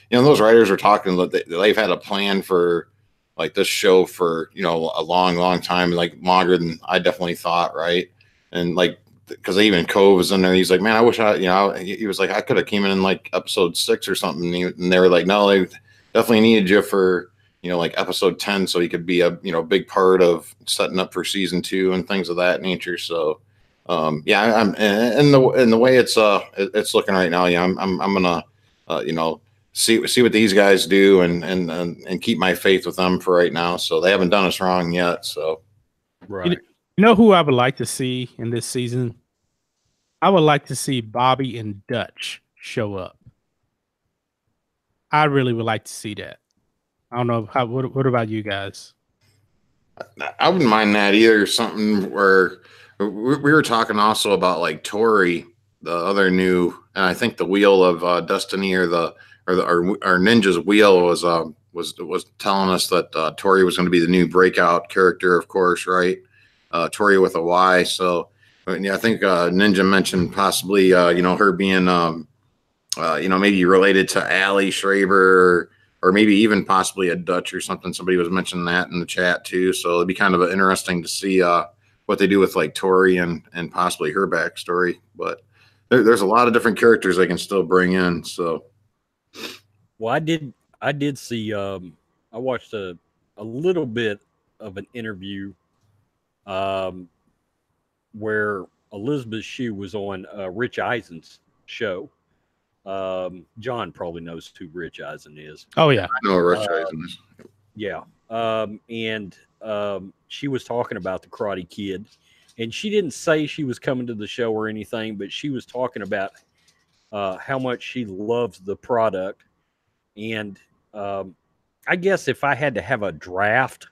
those writers were talking that they've had a plan for like this show for a long, long time, like longer than I definitely thought. Right. And like, because even Cove was in there, he's like, man, I wish he was like, I could have came in like episode 6 or something. And they were like, no, they definitely needed you for like episode 10, so he could be a big part of setting up for season 2 and things of that nature. So yeah, I'm in the way it's looking right now. Yeah, I'm gonna see what these guys do and keep my faith with them for right now. So they haven't done us wrong yet. So Right. You know who I would like to see in this season? I would like to see Bobby and Dutch show up. I really would like to see that. I don't know what about you guys? I wouldn't mind that either. Something where we were talking also about like Tori, the other new, and I think the Wheel of Destiny or our Ninja's Wheel was telling us that Tori was going to be the new breakout character, of course, right? Tori with a Y. So yeah, I think Ninja mentioned possibly her being maybe related to Ali Schreiber or maybe even possibly a Dutch or something. Somebody was mentioning that in the chat too. So it'd be kind of interesting to see what they do with like Tori and possibly her backstory. But there's a lot of different characters they can still bring in. So, well, I did see. I watched a little bit of an interview, where Elizabeth Shue was on Rich Eisen's show. John probably knows who Rich Eisen is. Oh yeah, I know Rich Eisen is. Yeah. And she was talking about the Karate Kid, and she didn't say she was coming to the show or anything, but she was talking about how much she loves the product. And I guess if I had to have a draft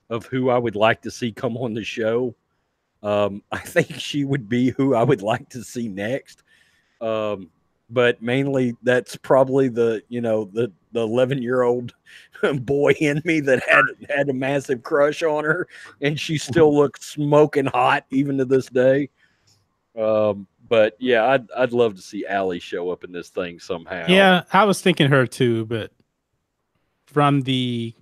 of who I would like to see come on the show, I think she would be who I would like to see next. But mainly that's probably the 11-year-old boy in me that had a massive crush on her, and she still looks smoking hot even to this day. But yeah, I'd love to see Allie show up in this thing somehow. yeah. I was thinking her too, but from the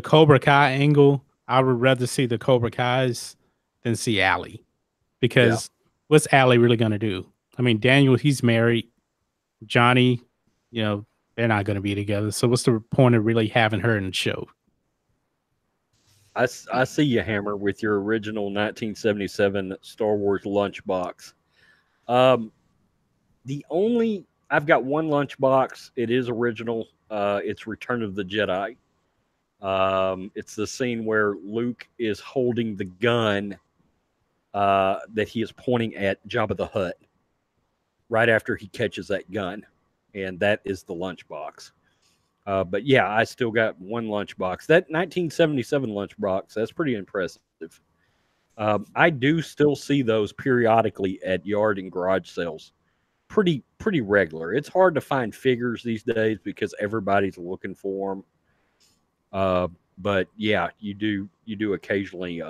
Cobra Kai angle, I would rather see the Cobra Kais than see Allie, because what's Allie really going to do? I mean, Daniel, he's married. Johnny, they're not going to be together. So what's the point of really having her in the show? I see you, Hammer, with your original 1977 Star Wars lunchbox. I've got one lunchbox. It is original. It's Return of the Jedi. It's the scene where Luke is holding the gun that he is pointing at Jabba the Hutt right after he catches that gun, and that is the lunchbox. But yeah, I still got one lunchbox. That 1977 lunchbox, that's pretty impressive. I do still see those periodically at yard and garage sales, pretty regular. It's hard to find figures these days because everybody's looking for them. But yeah, you do occasionally,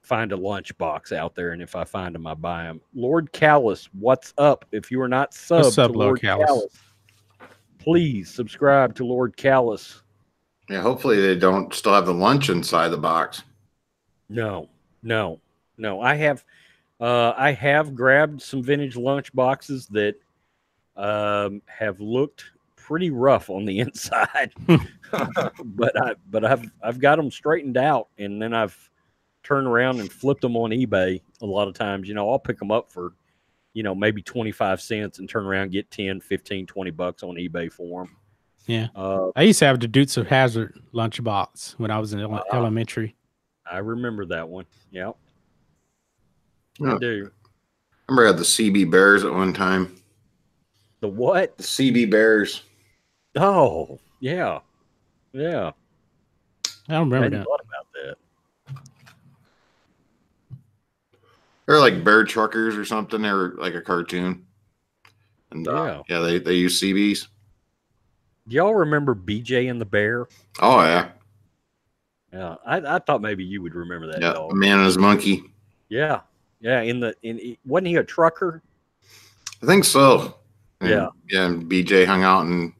find a lunchbox out there, and if I find them, I buy them. Lord Callus, what's up? If you are not subbed What's up, to Lord Callus? please subscribe to Lord Callus. Yeah, hopefully they don't still have the lunch inside the box. No. I have grabbed some vintage lunch boxes that have looked pretty rough on the inside. but I've got them straightened out, and then I've turned around and flipped them on eBay a lot of times. I'll pick them up for, maybe 25 cents and turn around and get 10, 15, 20 bucks on eBay for them. Yeah. I used to have the Dukes of Hazzard lunchbox when I was in elementary. I remember that one. Yep. Yeah. I do. I remember I had the CB Bears at one time. The what? The CB Bears. Oh, yeah. Yeah. I don't remember I hadn't that. thought about that. They're like bear truckers or something. They were like a cartoon. And they use CBs. Do y'all remember BJ and the Bear? Oh yeah. Yeah. I thought maybe you would remember that. Yeah. Dog. A man and his monkey. Yeah. Yeah. Wasn't he a trucker? I think so. And, Yeah. Yeah. And BJ hung out and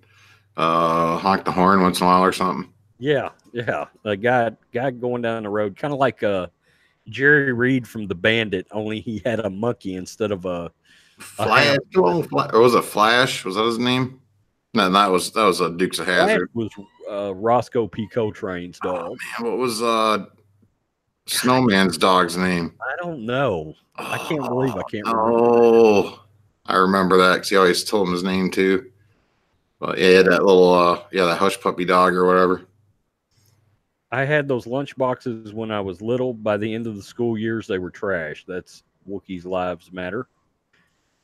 honked the horn once in a while or something. Yeah. Yeah. A guy going down the road, kind of like Jerry Reed from The Bandit, only he had a monkey instead of a Flash. Or was it Flash? Was that his name? No, that was a Dukes of Hazzard. Flash was Roscoe P. Coltrane's dog. Oh, man, what was Snowman's dog's name? I don't know. I can't believe I can't remember. Oh, I remember that because he always told him his name too. But yeah, that little that hush puppy dog or whatever. I had those lunch boxes when I was little. By the end of the school years, they were trash. That's Wookiees' Lives Matter.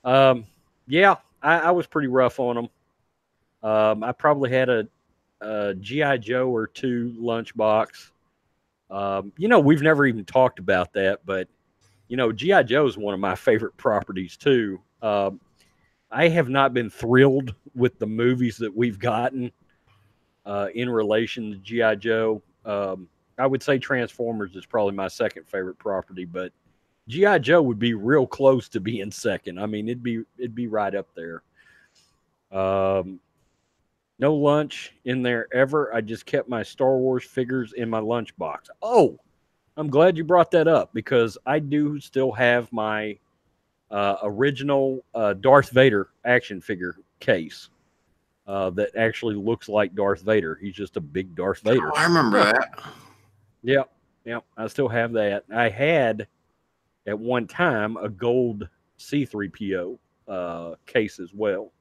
Yeah, I was pretty rough on them. I probably had a G.I. Joe or two lunchbox. We've never even talked about that, but G.I. Joe is one of my favorite properties too. I have not been thrilled with the movies that we've gotten in relation to G.I. Joe. I would say Transformers is probably my second favorite property, but G.I. Joe would be real close to being second. I mean, it'd be right up there. No lunch in there ever. I just kept my Star Wars figures in my lunchbox. Oh, I'm glad you brought that up because I do still have my original Darth Vader action figure case that actually looks like Darth Vader. He's just a big Darth Vader. Oh, I remember that. Yep. I still have that. I had at one time a gold C-3PO case as well.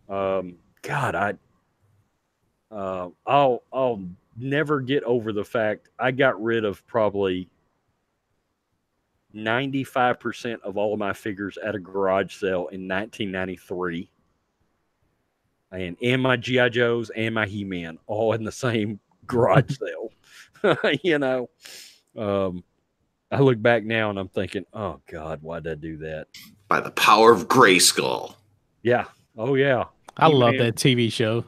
God, I'll never get over the fact I got rid of probably 95% of all of my figures at a garage sale in 1993. And my G.I. Joes and my He-Man all in the same garage sale. I look back now and I'm thinking, oh God, why'd I do that? By the power of Grayskull. Yeah. Oh yeah. I love that TV show.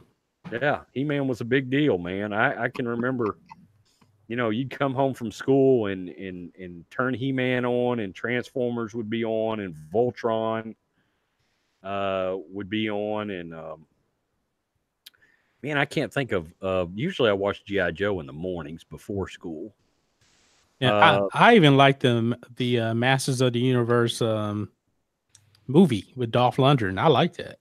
Yeah. He-Man was a big deal, man. I can remember, you'd come home from school and turn He-Man on and Transformers would be on and Voltron would be on. And man, I can't think of, usually I watch G.I. Joe in the mornings before school. Yeah, I even like the Masters of the Universe movie with Dolph Lundgren. I like that.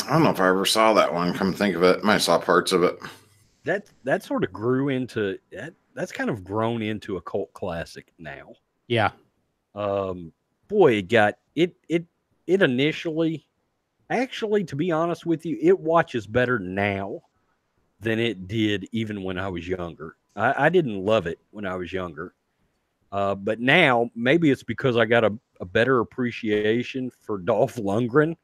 I don't know if I ever saw that one. Come to think of it, I might have saw parts of it. That sort of grew into that's kind of grown into a cult classic now. Yeah. Boy, it initially, actually, to be honest with you, it watches better now than it did even when I was younger. I didn't love it when I was younger. But now, maybe it's because I got a better appreciation for Dolph Lundgren.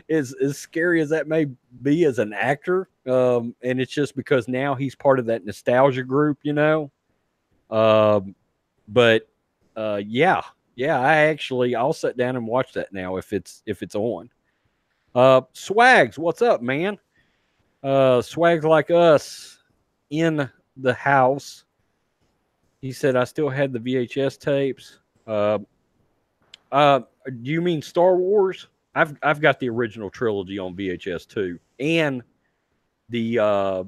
As scary as that may be as an actor, and it's just because now he's part of that nostalgia group, But I'll sit down and watch that now if it's on. Swags, what's up, man? Swags like us in the house. He said, I still had the VHS tapes. Do you mean Star Wars? I've got the original trilogy on VHS too, and the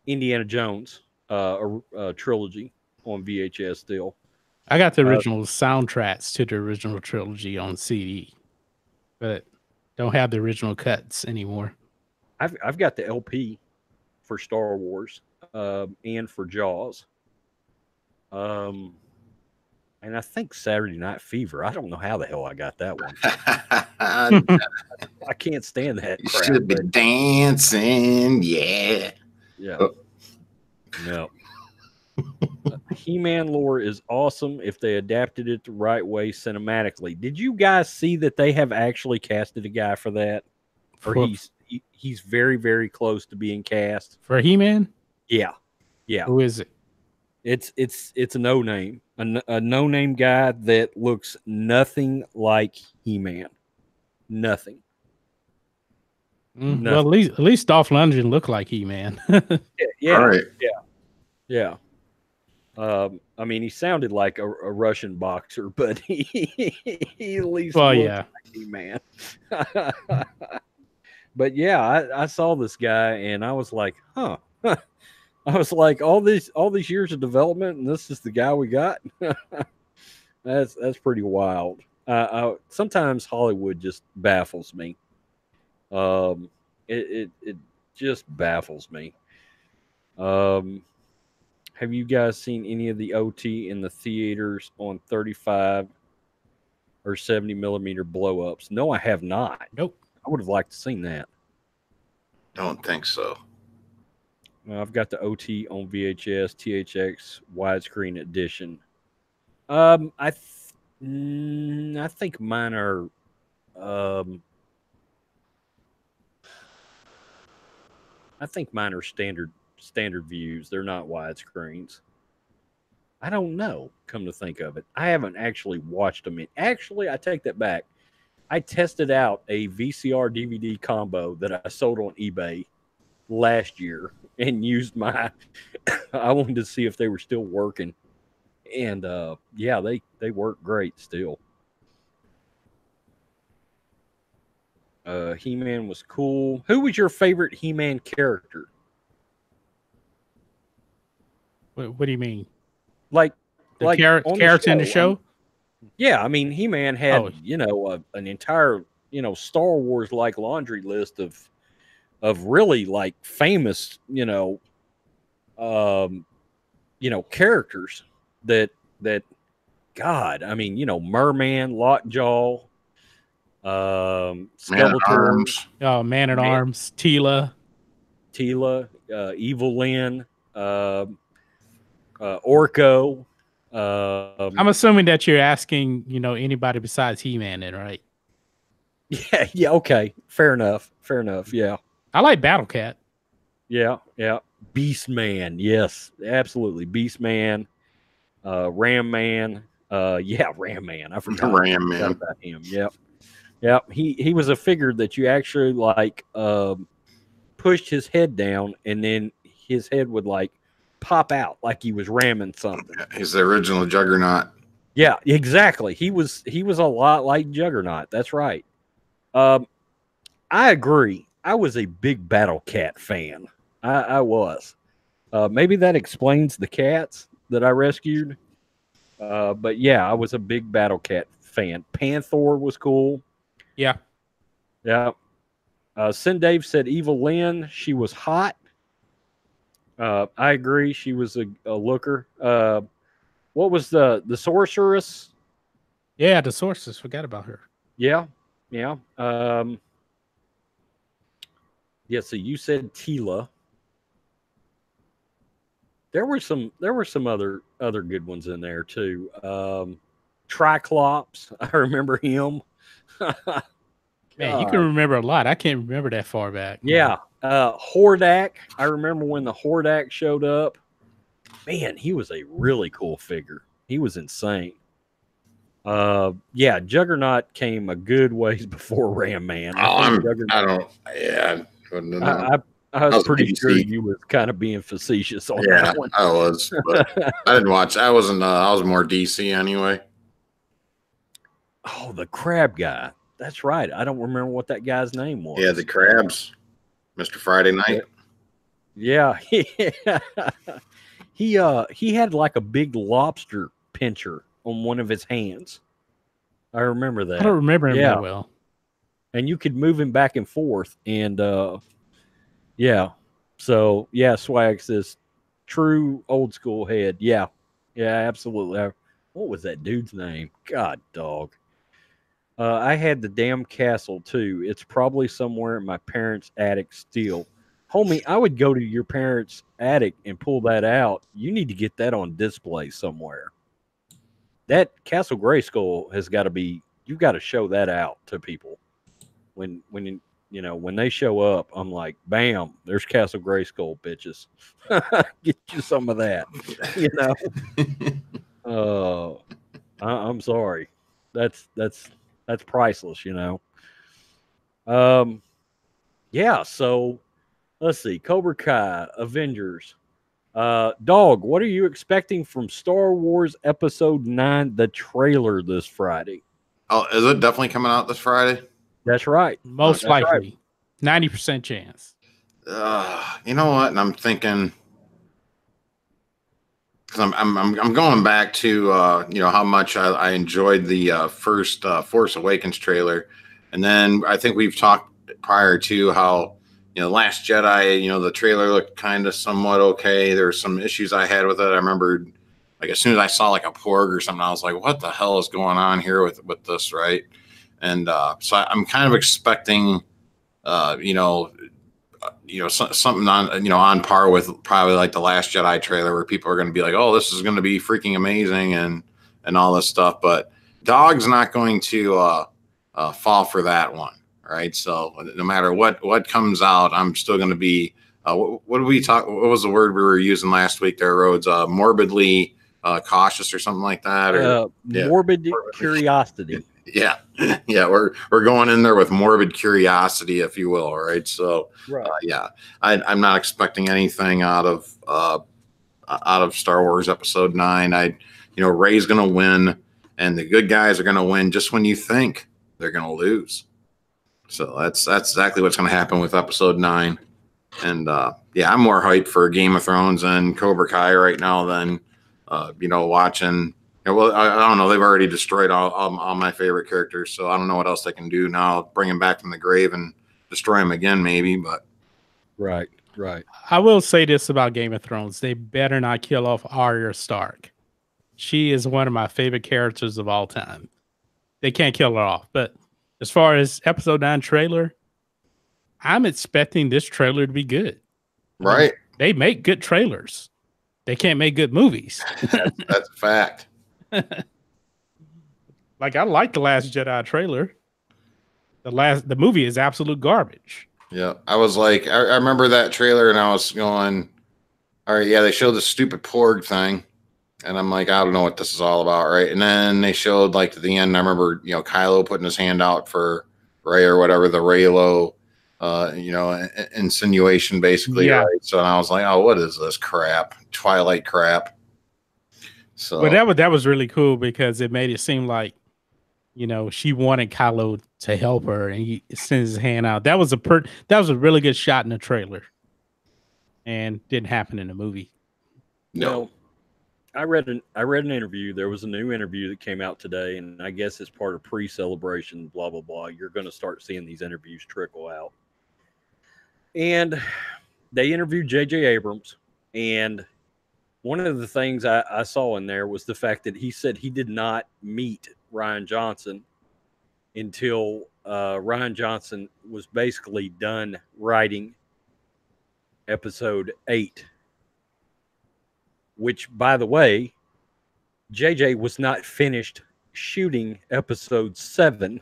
Indiana Jones trilogy on VHS still. I got the original soundtracks to the original trilogy on CD. But don't have the original cuts anymore. I've got the LP for Star Wars and for Jaws. And I think Saturday Night Fever. I don't know how the hell I got that one. I can't stand that You crap. should be dancing, yeah. Yeah. Oh. No. He-Man lore is awesome if they adapted it the right way cinematically. Did you guys see that they have actually casted a guy for that? Or he's very, very close to being cast. For He-Man? Yeah. Yeah. Who is it? It's a no-name. A no-name guy that looks nothing like He-Man. Nothing. Well, at least Dolph Lundgren looked like He-Man. Yeah. All right. Yeah. I mean, he sounded like a Russian boxer, but he at least looked like He-Man. But yeah, I saw this guy and I was like, huh. I was like, all these years of development, and this is the guy we got. That's pretty wild. Sometimes Hollywood just baffles me. It just baffles me. Have you guys seen any of the OT in the theaters on 35 or 70 millimeter blow ups? No, I have not. Nope. I would have liked to seen that. Don't think so. I've got the OT on VHS, THX, widescreen edition. I think mine are. I think mine are standard views. They're not widescreens. I don't know. Come to think of it, I haven't actually watched them. Actually, I take that back. I tested out a VCR DVD combo that I sold on eBay last year and used my I wanted to see if they were still working, and yeah, they work great still. He-Man was cool. Who was your favorite He-Man character? What do you mean? Like character in the show? Yeah, I mean, He-Man had an entire Star Wars like laundry list of really like famous characters that God, I mean, Merman, Lockjaw, Skeletor, Man at Arms, Teela, Evil Lyn, Orko. I'm assuming that you're asking, anybody besides He-Man, then, right? Yeah. Okay. Fair enough. Yeah. I like Battle Cat. Yeah. Beast Man. Yes, absolutely. Beast Man. Ram Man. Ram Man. I forgot about him. Yep. He was a figure that you actually like pushed his head down, and then his head would like pop out like he was ramming something. He's the original Juggernaut. Yeah, exactly. He was a lot like Juggernaut. That's right. I agree. I was a big Battle Cat fan. I was. Maybe that explains the cats that I rescued. But yeah, I was a big Battle Cat fan. Panther was cool. Yeah. Sin Dave said Evil Lyn. She was hot. I agree. She was a looker. What was the sorceress? Yeah, the sorceress. Forgot about her. Yeah. So you said Teela. There were some other good ones in there too. Triclops. I remember him. Man, you can remember a lot. I can't remember that far back. Yeah. Hordak. I remember when the Hordak showed up. Man, he was a really cool figure. He was insane. Juggernaut came a good ways before Ram Man. I was pretty sure you were kind of being facetious on that one. I was. But I didn't watch. I wasn't. I was more DC anyway. Oh, the crab guy. That's right. I don't remember what that guy's name was. Yeah, the crabs. Mr. Friday Night. Yeah. He had like a big lobster pincher on one of his hands. I remember that. I don't remember him that well. and you could move him back and forth. And yeah, so yeah, Swag says true old school head. Yeah, yeah, absolutely. What was that dude's name? God, dog. I had the damn castle too. It's probably somewhere in my parents' attic still. Homie, I would go to your parents' attic and pull that out. You need to get that on display somewhere. That Castle Grayskull has got to be. You've got to show that out to people. When they show up, I'm like, bam, there's Castle Grayskull, bitches. Get you some of that. You know. I'm sorry. That's priceless, Yeah, so let's see. Cobra Kai, Avengers. Dog, what are you expecting from Star Wars Episode 9, the trailer this Friday? Oh, is it definitely coming out this Friday? That's right. Most That's likely. 90% chance. You know what? And I'm thinking, because I'm going back to how much I enjoyed the first Force Awakens trailer, and then I think we've talked prior to how Last Jedi, the trailer looked kind of somewhat okay. There were some issues I had with it. I remember, like, as soon as I saw like a porg or something, I was like, what the hell is going on here with this, right? And so I'm kind of expecting something on par with probably like the Last Jedi trailer, where people are going to be like, oh, this is going to be freaking amazing and all this stuff. But Dog's not going to fall for that one. Right. So no matter what comes out, I'm still going to be what did we talk? What was the word we were using last week there, Rhodes? Morbidly cautious or something like that. Or morbid curiosity. Yeah. Yeah. We're going in there with morbid curiosity, if you will. Right. So, right. Yeah, I'm not expecting anything out of Star Wars Episode 9. Rey's going to win, and the good guys are going to win just when you think they're going to lose. So that's exactly what's going to happen with Episode 9. And I'm more hyped for Game of Thrones and Cobra Kai right now than watching. Well, I don't know. They've already destroyed all my favorite characters, so I don't know what else they can do now. Bring them back from the grave and destroy them again, maybe. But right. I will say this about Game of Thrones: they better not kill off Arya Stark. She is one of my favorite characters of all time. They can't kill her off. But as far as Episode 9 trailer, I'm expecting this trailer to be good. Right? They make good trailers. They can't make good movies. That's a fact. Like, I like the Last Jedi trailer. The movie is absolute garbage. Yeah, I was like, I remember that trailer, and I was going, all right, yeah, they showed the stupid porg thing, and I'm like, I don't know what this is all about, right? And then they showed, like, to the end, I remember, Kylo putting his hand out for Rey or whatever, the Reylo, insinuation, basically, Yeah. right? So I was like, oh, what is this crap? Twilight crap. So, but that was really cool because it made it seem like, she wanted Kylo to help her, and he sends his hand out. That was a really good shot in the trailer, and didn't happen in the movie. no. I read an interview. There was a new interview that came out today, and I guess it's part of pre-celebration. Blah blah blah. You're going to start seeing these interviews trickle out, and they interviewed J.J. Abrams, and one of the things I saw in there was the fact that he said he did not meet Rian Johnson until Rian Johnson was basically done writing Episode 8, which, by the way, JJ was not finished shooting Episode 7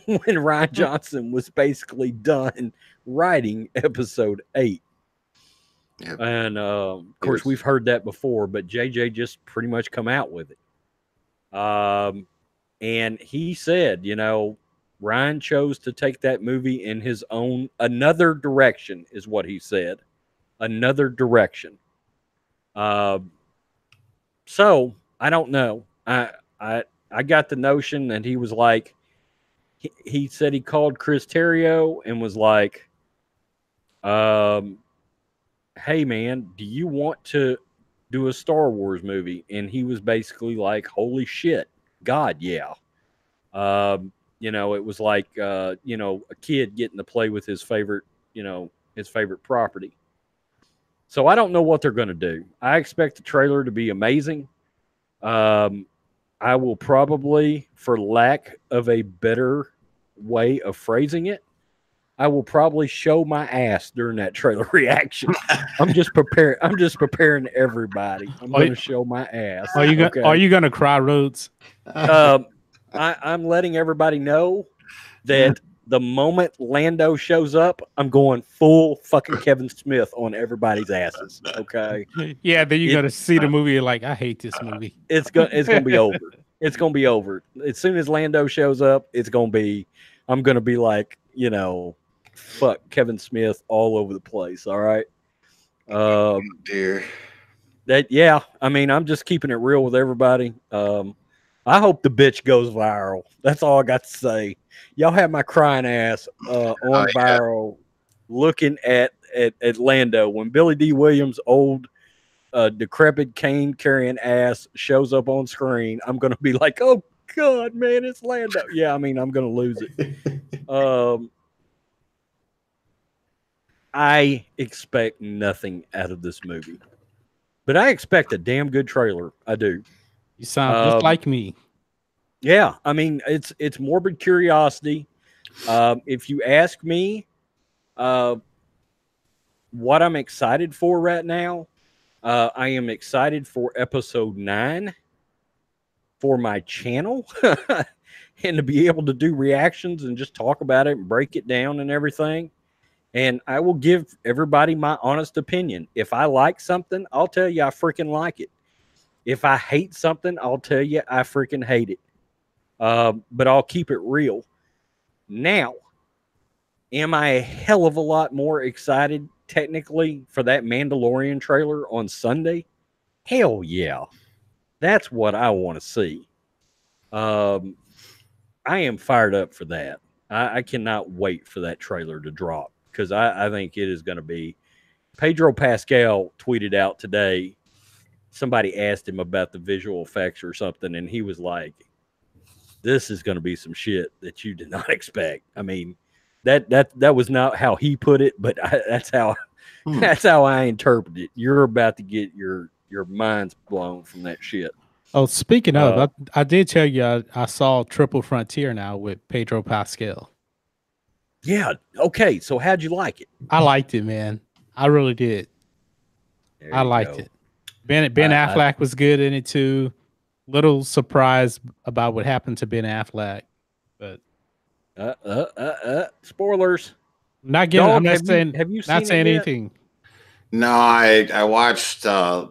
when Rian Johnson was basically done writing Episode 8. Yep. And of course, we've heard that before, but JJ just pretty much come out with it. And he said, Ryan chose to take that movie in his own another direction, is what he said. Another direction. So I don't know. I got the notion that he was like, he said he called Chris Terrio and was like, hey man, do you want to do a Star Wars movie? And he was basically like, holy shit, God, yeah. it was like a kid getting to play with his favorite property. So I don't know what they're going to do. I expect the trailer to be amazing. I will probably, for lack of a better way of phrasing it, I will probably show my ass during that trailer reaction. I'm just preparing everybody. I'm going to show my ass. Are you gonna cry, Rhodes? I'm letting everybody know that the moment Lando shows up, I'm going full fucking Kevin Smith on everybody's asses. Okay. Yeah, then you're gonna see the movie and like, I hate this movie. It's gonna be over. It's gonna be over. As soon as Lando shows up, I'm gonna be like, fuck Kevin Smith all over the place. All right. Dear. I'm just keeping it real with everybody. I hope the bitch goes viral. That's all I got to say. Y'all have my crying ass on viral, looking at Lando when Billy D. Williams' old decrepit cane carrying ass shows up on screen. I'm gonna be like, oh god, man, it's Lando. Yeah, I'm gonna lose it. I expect nothing out of this movie, but I expect a damn good trailer. I do. You sound just like me. Yeah, it's morbid curiosity. If you ask me, what I'm excited for right now, I am excited for episode 9 for my channel, and to be able to do reactions and just talk about it and break it down and everything. And I will give everybody my honest opinion. If I like something, I'll tell you I freaking like it. If I hate something, I'll tell you I freaking hate it. But I'll keep it real. Now, am I a hell of a lot more excited technically for that Mandalorian trailer on Sunday? Hell yeah. That's what I want to see. I am fired up for that. I cannot wait for that trailer to drop, because I think it is going to be. Pedro Pascal tweeted out today, somebody asked him about the visual effects or something, and he was like, this is going to be some shit that you did not expect. That was not how he put it, but that's how I interpret it. You're about to get your minds blown from that shit. Oh, speaking of, I did tell you I saw Triple Frontier now with Pedro Pascal. Yeah. Okay. So how'd you like it? I liked it, man. I really did. I liked it. Ben Affleck was good in it too. Little surprised about what happened to Ben Affleck, but spoilers. Not getting. Dawg, I'm not saying. Have you seen not saying it yet? anything. No, I watched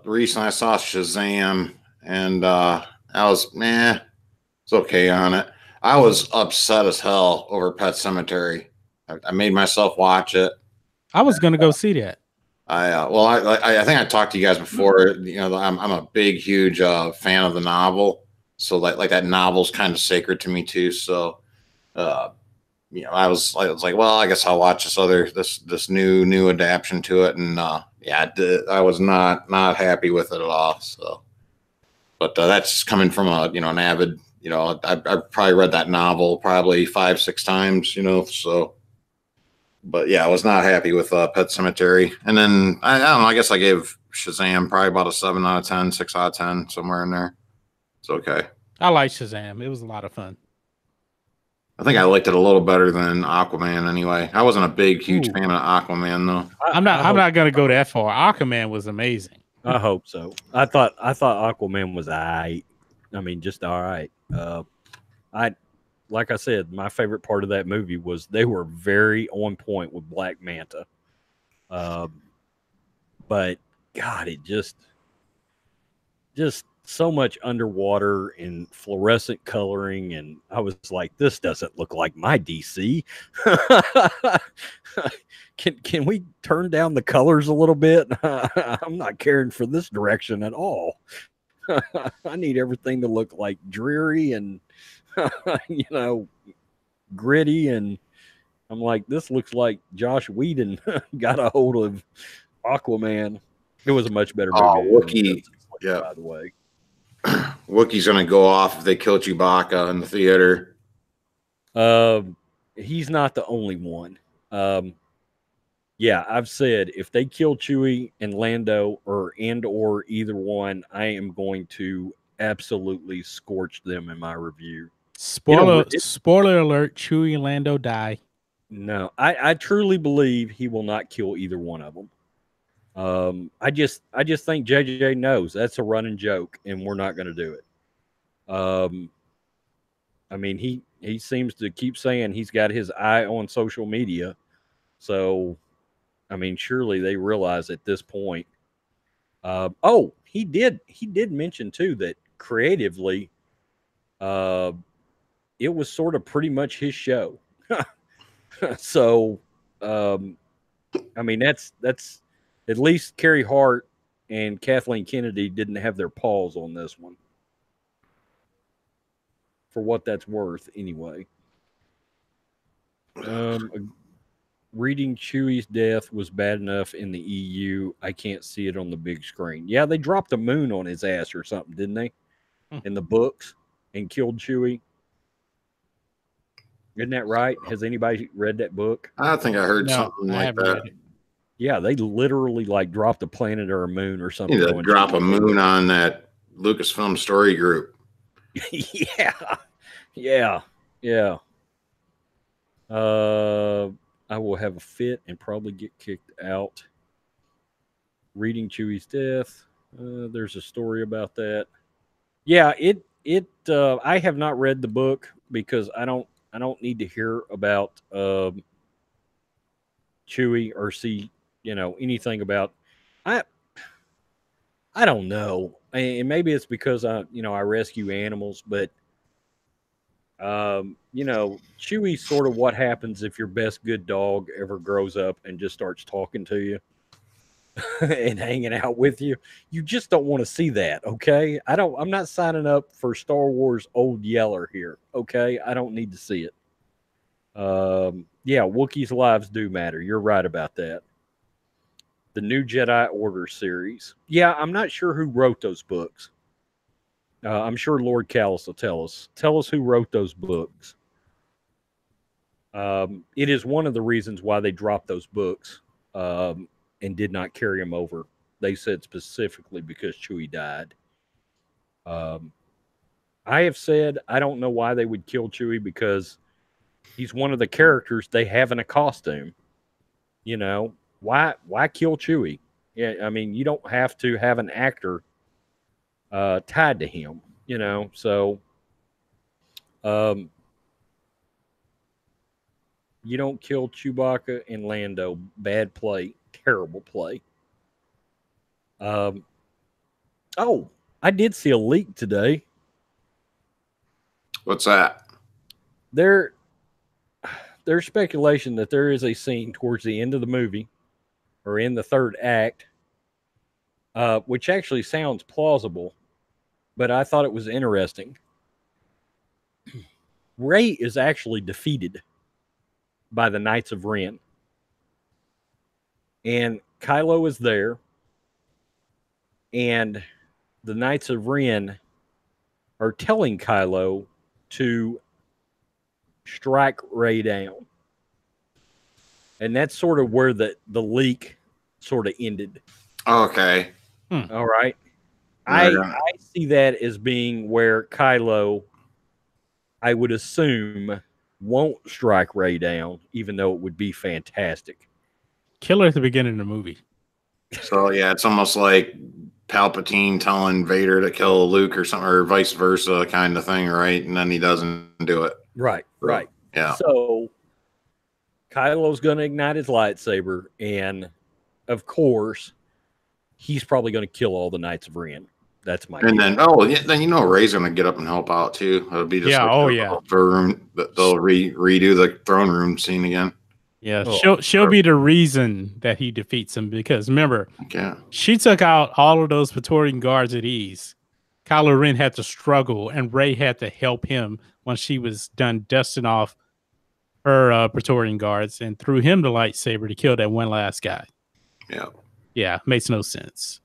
recently. I saw Shazam, and I was it's okay on it. I was upset as hell over Pet Sematary. I made myself watch it. I was gonna go see that. I think I talked to you guys before. I'm a big, huge fan of the novel. So like that novel's kind of sacred to me too. So, I was like, well, I guess I'll watch this new adaptation to it. And I was not happy with it at all. So, but that's coming from an avid. I've probably read that novel probably 5-6 times. So. But yeah, I was not happy with Pet Sematary. And then I don't know, I guess I gave Shazam probably about a 7 out of 10, 6 out of 10, somewhere in there. It's okay. I like Shazam. It was a lot of fun. I think I liked it a little better than Aquaman anyway. I wasn't a big, huge fan of Aquaman though. I'm not gonna go that far. Aquaman was amazing. I hope so. I thought Aquaman was all right. Just all right. Like I said, my favorite part of that movie was they were very on point with Black Manta. But God, it just so much underwater and fluorescent coloring, and I was like, this doesn't look like my DC. Can we turn down the colors a little bit? I'm not caring for this direction at all. I need everything to look like dreary and gritty, and I'm like, this looks like Josh Whedon got a hold of Aquaman. It was a much better movie. Wookiee, by the way. Wookiee's gonna go off if they kill Chewbacca in the theater. He's not the only one. Yeah, I've said if they kill Chewie and Lando or either one, I am going to absolutely scorch them in my review. Spoiler alert, Chewie and Lando die. No, I truly believe he will not kill either one of them. I just think JJ knows that's a running joke, and we're not going to do it. I mean, he seems to keep saying he's got his eye on social media, so I mean, surely they realize at this point. Oh, he did mention too that creatively, it was sort of pretty much his show. So, I mean, that's at least Carrie Hart and Kathleen Kennedy didn't have their paws on this one. For what that's worth, anyway. Reading Chewie's death was bad enough in the EU. I can't see it on the big screen. Yeah, they dropped a moon on his ass or something, didn't they? In the books and killed Chewie. Isn't that right? Has anybody read that book? I think I heard something like that. Yeah, they literally like dropped a planet or a moon or something. You need to drop a moon on that Lucasfilm story group. Yeah. I will have a fit and probably get kicked out. Reading Chewie's death. There's a story about that. Yeah, I have not read the book because I don't need to hear about Chewie or see, anything about I don't know. And maybe it's because I rescue animals, but Chewie's sort of what happens if your best good dog ever grows up and just starts talking to you and hanging out with you. You just don't want to see that, okay? I'm not signing up for Star Wars Old Yeller here, okay? I don't need to see it. Yeah, Wookiees' lives do matter. You're right about that. The New Jedi Order series. Yeah, I'm not sure who wrote those books. I'm sure Lord Callis will tell us. Tell us who wrote those books. It is one of the reasons why they dropped those books and did not carry them over. They said specifically because Chewie died. I have said I don't know why they would kill Chewie because he's one of the characters they have in a costume. Why kill Chewie? Yeah, I mean, you don't have to have an actor tied to him, so you don't kill Chewbacca and Lando. Bad play. Terrible play. Oh, I did see a leak today. What's that? There's speculation that there is a scene towards the end of the movie or in the third act, which actually sounds plausible, but I thought it was interesting. Rey is actually defeated by the Knights of Ren. And Kylo is there. And the Knights of Ren are telling Kylo to strike Rey down. And that's sort of where the leak sort of ended. Okay. All right. I see that as being where Kylo, I would assume, won't strike Rey down, even though it would be fantastic. Kill her at the beginning of the movie. So yeah, it's almost like Palpatine telling Vader to kill Luke or something, or vice versa kind of thing, right? And then he doesn't do it. Right. Yeah. So Kylo's going to ignite his lightsaber, and of course, he's probably going to kill all the Knights of Ren. That's my. And then, then Rey's going to get up and help out too. It'll be just room. They'll redo the throne room scene again. Yeah, she'll be the reason that he defeats him because remember, she took out all of those Praetorian guards at ease. Kylo Ren had to struggle, and Rey had to help him when she was done dusting off her Praetorian guards and threw him the lightsaber to kill that one last guy. Yeah, makes no sense.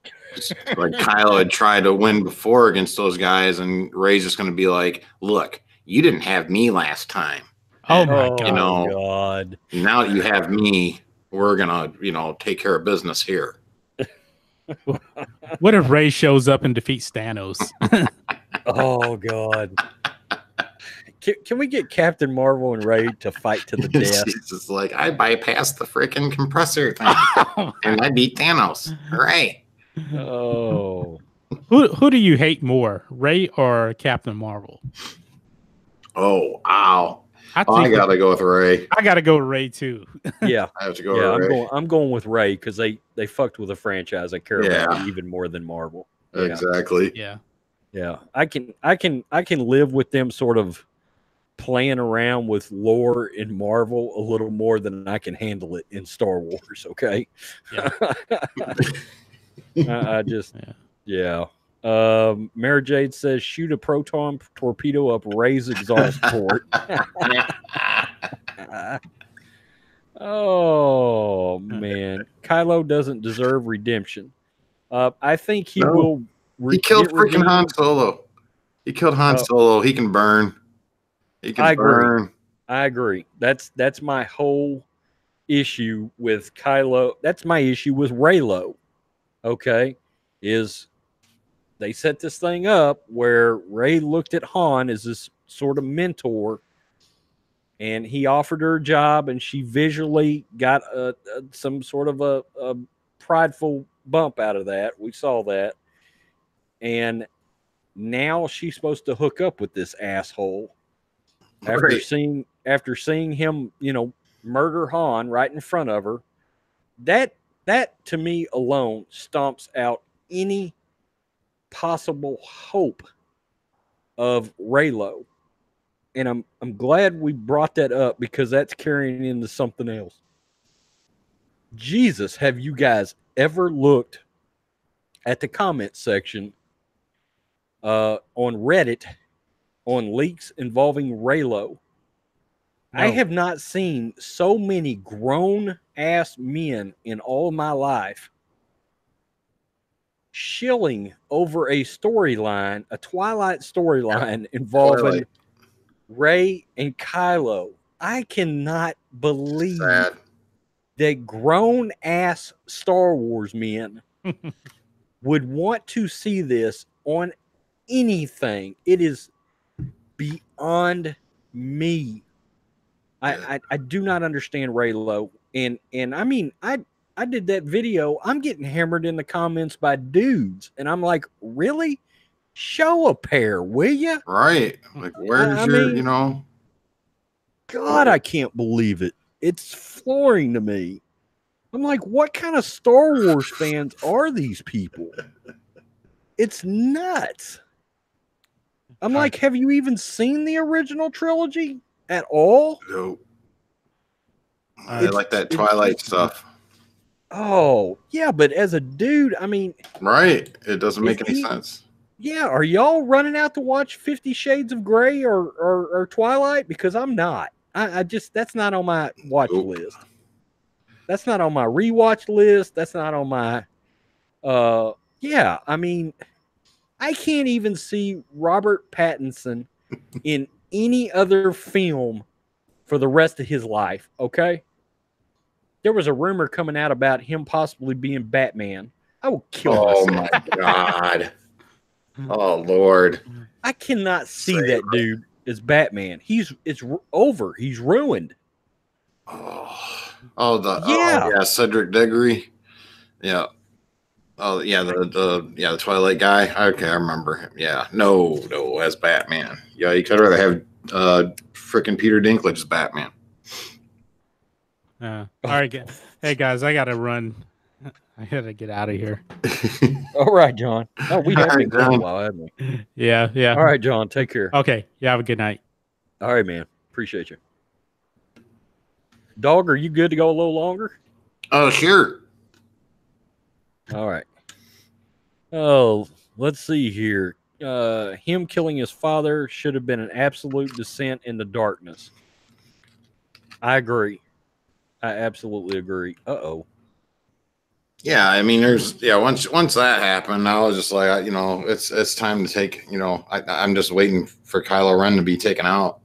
Like Kylo had tried to win before against those guys, and Rey's just going to be like, "Look, you didn't have me last time. Oh And, my Oh you know, God. now that you have me, we're gonna, you know, take care of business here. What if Ray shows up and defeats Thanos? Oh God. Can we get Captain Marvel and Ray to fight to the death? She's just like, I bypassed the freaking compressor thing and I beat Thanos. Hooray. Oh. Who do you hate more, Ray or Captain Marvel? Oh, wow. I I gotta go with Ray. I gotta go with Ray too. Yeah. I have to go Yeah, with Ray. I'm going with Ray because they fucked with a franchise I care about Yeah. even more than Marvel. Yeah. Exactly. Yeah. Yeah. I can live with them sort of playing around with lore in Marvel a little more than I can handle it in Star Wars, okay? Yeah. I just Yeah. Mary Jade says shoot a proton torpedo up Ray's exhaust port. Oh man, Kylo doesn't deserve redemption. I think he will. He killed get freaking Han redeemed. Solo. He killed Han Oh. Solo. He can burn. He can I agree. burn. I agree. That's my whole issue with Kylo. That's my issue with Raylo. Okay, is they set this thing up where Ray looked at Han as this sort of mentor, and he offered her a job, and she visually got some sort of a prideful bump out of that. We saw that, and now she's supposed to hook up with this asshole after Right. seeing him, you know, murder Han right in front of her. That to me alone stomps out any possible hope of Raylo. And I'm glad we brought that up because that's carrying into something else. Jesus, have you guys ever looked at the comment section on Reddit on leaks involving Raylo? No. I have not seen so many grown ass men in all of my life shilling over a storyline, a Twilight storyline involving Twilight. Ray and Kylo. I cannot believe Sad. that grown ass Star Wars men would want to see this on anything. It is beyond me. I do not understand Raylo. And I mean, I did that video. I'm getting hammered in the comments by dudes. And I'm like, really? Show a pair, will you? Right. Like, where's I your, mean, you know? God, I can't believe it. It's flooring to me. I'm like, what kind of Star Wars fans are these people? It's nuts. I'm like, have you even seen the original trilogy at all? Nope. I like that Twilight stuff. Oh, yeah, but as a dude, I mean, Right. It doesn't make any sense. Yeah, are y'all running out to watch 50 Shades of Grey or Twilight? Because I'm not. I just, that's not on my watch list. That's not on my rewatch list. That's not on my, yeah, I mean, I can't even see Robert Pattinson in any other film for the rest of his life, okay? There was a rumor coming out about him possibly being Batman. I will kill myself. Oh, my God. Oh, Lord. I cannot see that dude as Batman. It's over. He's ruined. Yeah, Cedric Diggory. Yeah. Oh, yeah, the Twilight guy. Okay, I remember him. Yeah. No, as Batman. Yeah, you could rather have freaking Peter Dinklage as Batman. All right, hey guys, I gotta run. I gotta get out of here. All right, John. Oh, we have been gone a while, haven't we? Yeah. All right, John. Take care. Okay. Yeah. Have a good night. All right, man. Appreciate you. Dog, are you good to go a little longer? Oh, sure. All right. Oh, let's see here. Him killing his father should have been an absolute descent into darkness. I agree. I absolutely agree. Uh-oh. Yeah, I mean, once that happened, I was just like, it's time to take, I'm just waiting for Kylo Ren to be taken out,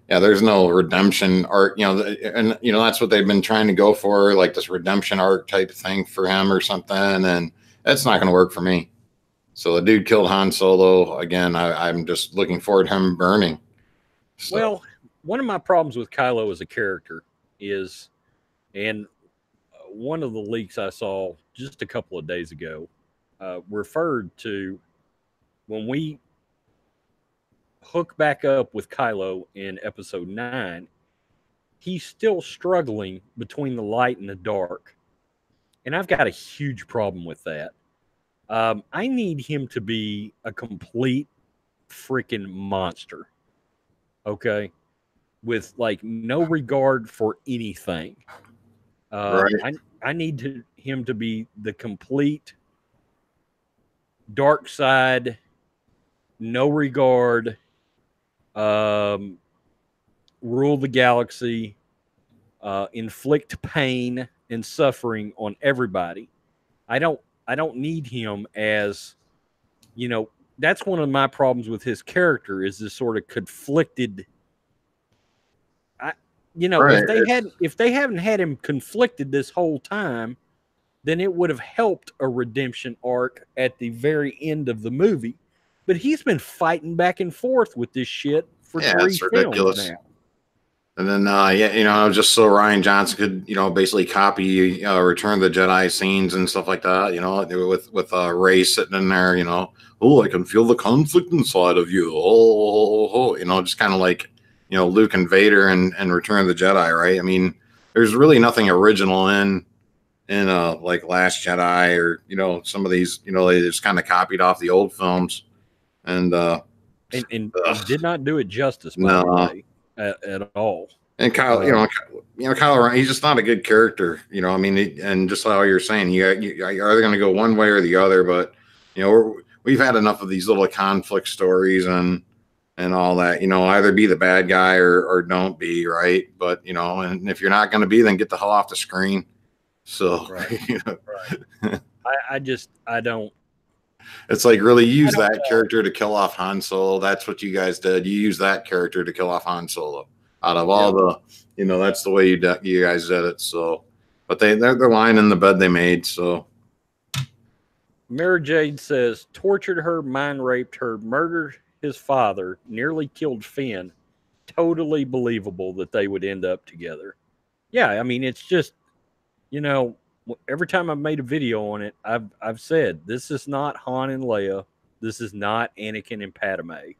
yeah, there's no redemption arc, and that's what they've been trying to go for, like this redemption arc type thing for him or something, and that's not going to work for me. So the dude killed Han Solo again. I'm just looking forward to him burning. So. Well, one of my problems with Kylo as a character is, and one of the leaks I saw just a couple of days ago referred to when we hook back up with Kylo in Episode 9, he's still struggling between the light and the dark. And I've got a huge problem with that. I need him to be a complete freaking monster. Okay? With like no regard for anything. Right. I need him to be the complete dark side, no regard, rule the galaxy, inflict pain and suffering on everybody. I don't need him as, that's one of my problems with his character is this sort of conflicted. Right. If they haven't had him conflicted this whole time, then it would have helped a redemption arc at the very end of the movie. But he's been fighting back and forth with this shit for 3 it's films ridiculous. now. And then, just so Ryan Johnson could, basically copy Return of the Jedi scenes and stuff like that, with Rey sitting in there, I can feel the conflict inside of you. Just kind of like, Luke and Vader and Return of the Jedi, right? I mean, there's really nothing original in like Last Jedi or, some of these, they just kind of copied off the old films and did not do it justice, by the way. At all. And Kyle, Kyle, he's just not a good character, and just like how you're saying, you're either going to go one way or the other, but, we've had enough of these little conflict stories and all that, either be the bad guy or don't be, right? But, and if you're not going to be, then get the hell off the screen. So, right. Right. I don't. It's like, really use that character to kill off Han Solo. That's what you guys did. You use that character to kill off Han Solo. Out of all the, that's the way you guys did it. So, but they're lying in the bed they made. So, Mara Jade says tortured her, mind raped her, murdered his father, nearly killed Finn. Totally believable that they would end up together. Yeah, I mean, it's just, every time I've made a video on it, I've said this is not Han and Leia. This is not Anakin and Padme.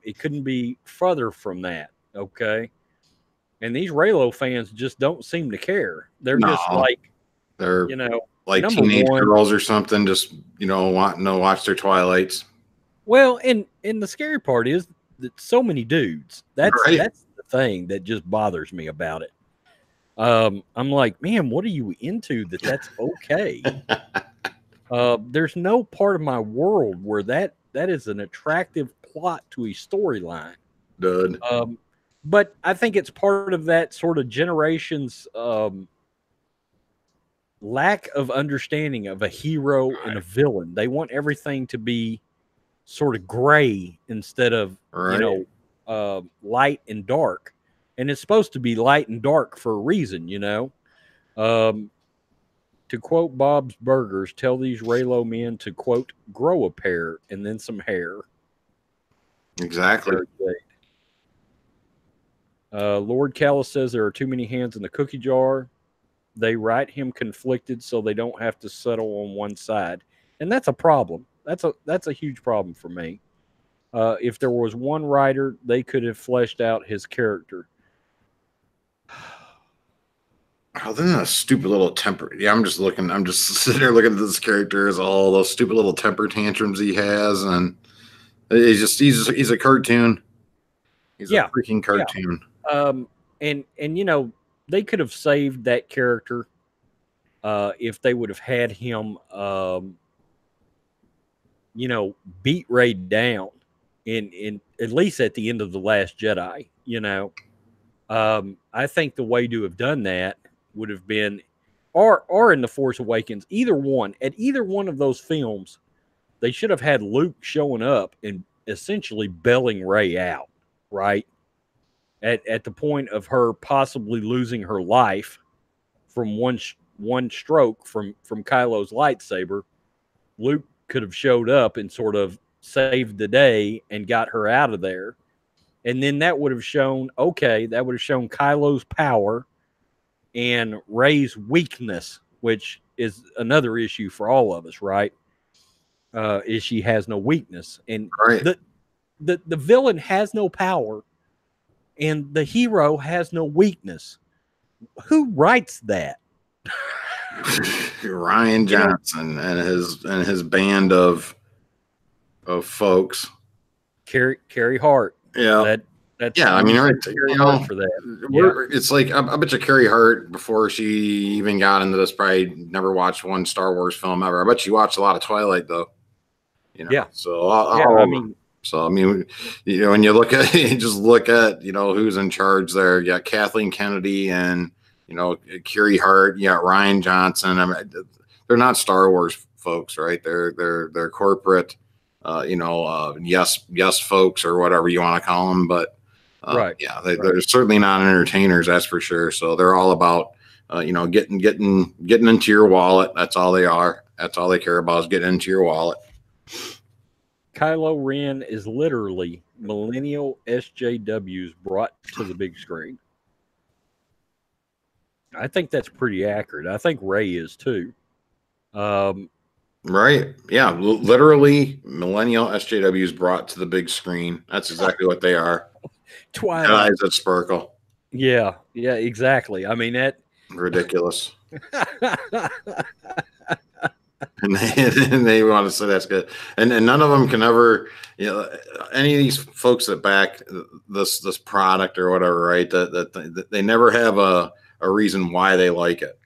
It couldn't be further from that. Okay, and these Reylo fans just don't seem to care. They're just like they're like teenage girls or something, just wanting to watch their Twilights. Well, and the scary part is that so many dudes. That's the thing that just bothers me about it. I'm like, man, what are you into that's okay? There's no part of my world where that is an attractive plot to a storyline. Dude. But I think it's part of that sort of generation's lack of understanding of a hero and a villain. They want everything to be sort of gray instead of, light and dark. And it's supposed to be light and dark for a reason, To quote Bob's Burgers, tell these Reylo men to, quote, grow a pair and then some hair. Exactly. Lord Callis says there are too many hands in the cookie jar. They write him conflicted so they don't have to settle on one side. And that's a problem. That's a huge problem for me. If there was one writer, they could have fleshed out his character. Other than a stupid little temper. Yeah, I'm just sitting there looking at this character as all those stupid little temper tantrums he has, and he's a cartoon. He's a freaking cartoon. And they could have saved that character if they would have had him beat Rey down in at least at the end of The Last Jedi, I think the way to have done that would have been or in The Force Awakens, either one of those films, they should have had Luke showing up and essentially belling Rey out, right? at the point of her possibly losing her life from one stroke from Kylo's lightsaber, Luke could have showed up and sort of saved the day and got her out of there. And then that would have shown, Kylo's power and Rey's weakness, which is another issue for all of us, right? Is she has no weakness. And Right. the villain has no power and the hero has no weakness. Who writes that? Ryan Johnson and his band of folks. Carrie Hart. Yeah. That's I mean, right, Carrie Hart for that. It's like I bet you Carrie Hart, before she even got into this, probably never watched one Star Wars film ever. I bet she watched a lot of Twilight though. Yeah. So I mean, when you look at just look at who's in charge there. You got Kathleen Kennedy and Carrie Hart. You got Ryan Johnson. I mean, they're not Star Wars folks, right? They're corporate. Yes folks, or whatever you want to call them, but right. Yeah, they're certainly not entertainers, that's for sure. So they're all about getting into your wallet. That's all they are. That's all they care about, is getting into your wallet. Kylo Ren is literally millennial SJWs brought to the big screen. I think that's pretty accurate. I think Rey is too. Right. Yeah. Literally millennial SJWs brought to the big screen. That's exactly what they are. Twilight. Eyes that sparkle. Yeah, exactly. I mean, that ridiculous. and they want to say that's good. And none of them can ever, any of these folks that back this product or whatever, right? That they never have a reason why they like it.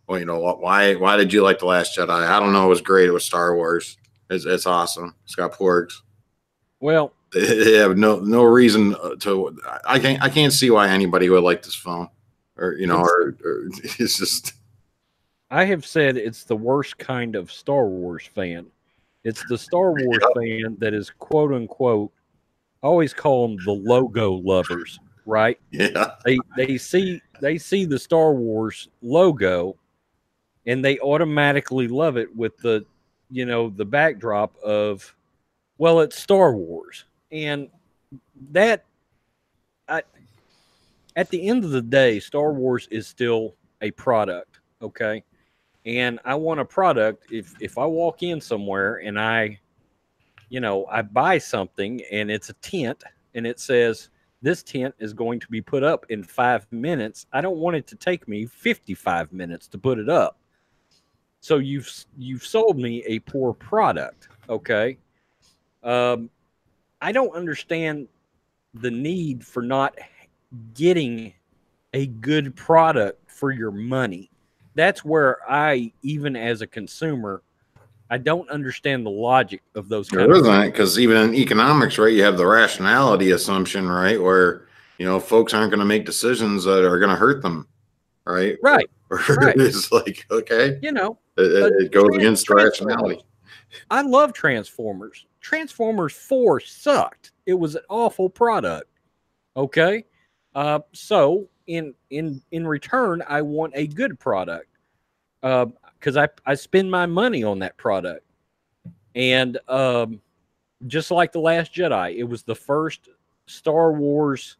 Why did you like The Last Jedi? I don't know. It was great. It was Star Wars. It's awesome. It's got porgs. Well, they have no reason to. I can't see why anybody would like this film, or it's just. I have said it's the worst kind of Star Wars fan. It's the Star Wars fan that is quote unquote. I always call them the logo lovers, right? Yeah. They see the Star Wars logo, and they automatically love it with the backdrop of, well, it's Star Wars. And that, at the end of the day, Star Wars is still a product, okay? And I want a product. If I walk in somewhere and I buy something and it's a tent and it says this tent is going to be put up in 5 minutes, I don't want it to take me 55 minutes to put it up. So you've sold me a poor product, okay? I don't understand the need for not getting a good product for your money. That's where I, even as a consumer, I don't understand the logic of those kind of things. Because even in economics, right, you have the rationality assumption, right, where folks aren't going to make decisions that are going to hurt them, right? Right. It's like, okay, it goes against rationality. I love Transformers. Transformers 4 sucked. It was an awful product. Okay, so in return, I want a good product because I spend my money on that product. And just like The Last Jedi, it was the first Star Wars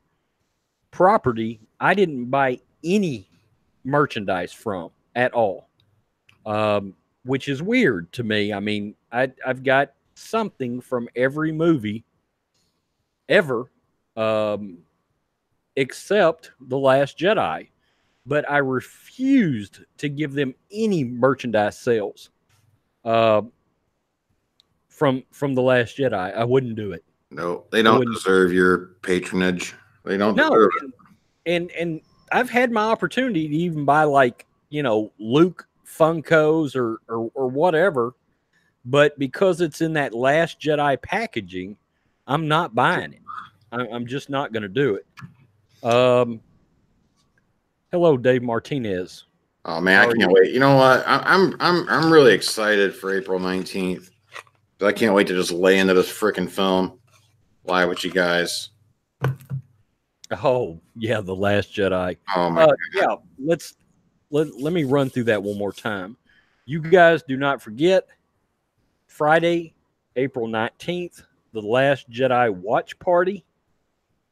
property I didn't buy any merchandise from at all, which is weird to me. I mean, I've got something from every movie ever, except The Last Jedi, but I refused to give them any merchandise sales from The Last Jedi. I wouldn't do it. No, they don't deserve your patronage. They don't deserve it. And I've had my opportunity to even buy Luke Funkos or whatever, but because it's in that Last Jedi packaging, I'm not buying it. I'm just not going to do it. Hello, Dave Martinez. Oh man, I can't wait. You know what? I'm really excited for April 19th. I can't wait to just lay into this freaking film live with you guys. Oh yeah, the Last Jedi. Oh my God. Yeah, let me run through that one more time. You guys do not forget Friday, April 19th, the Last Jedi watch party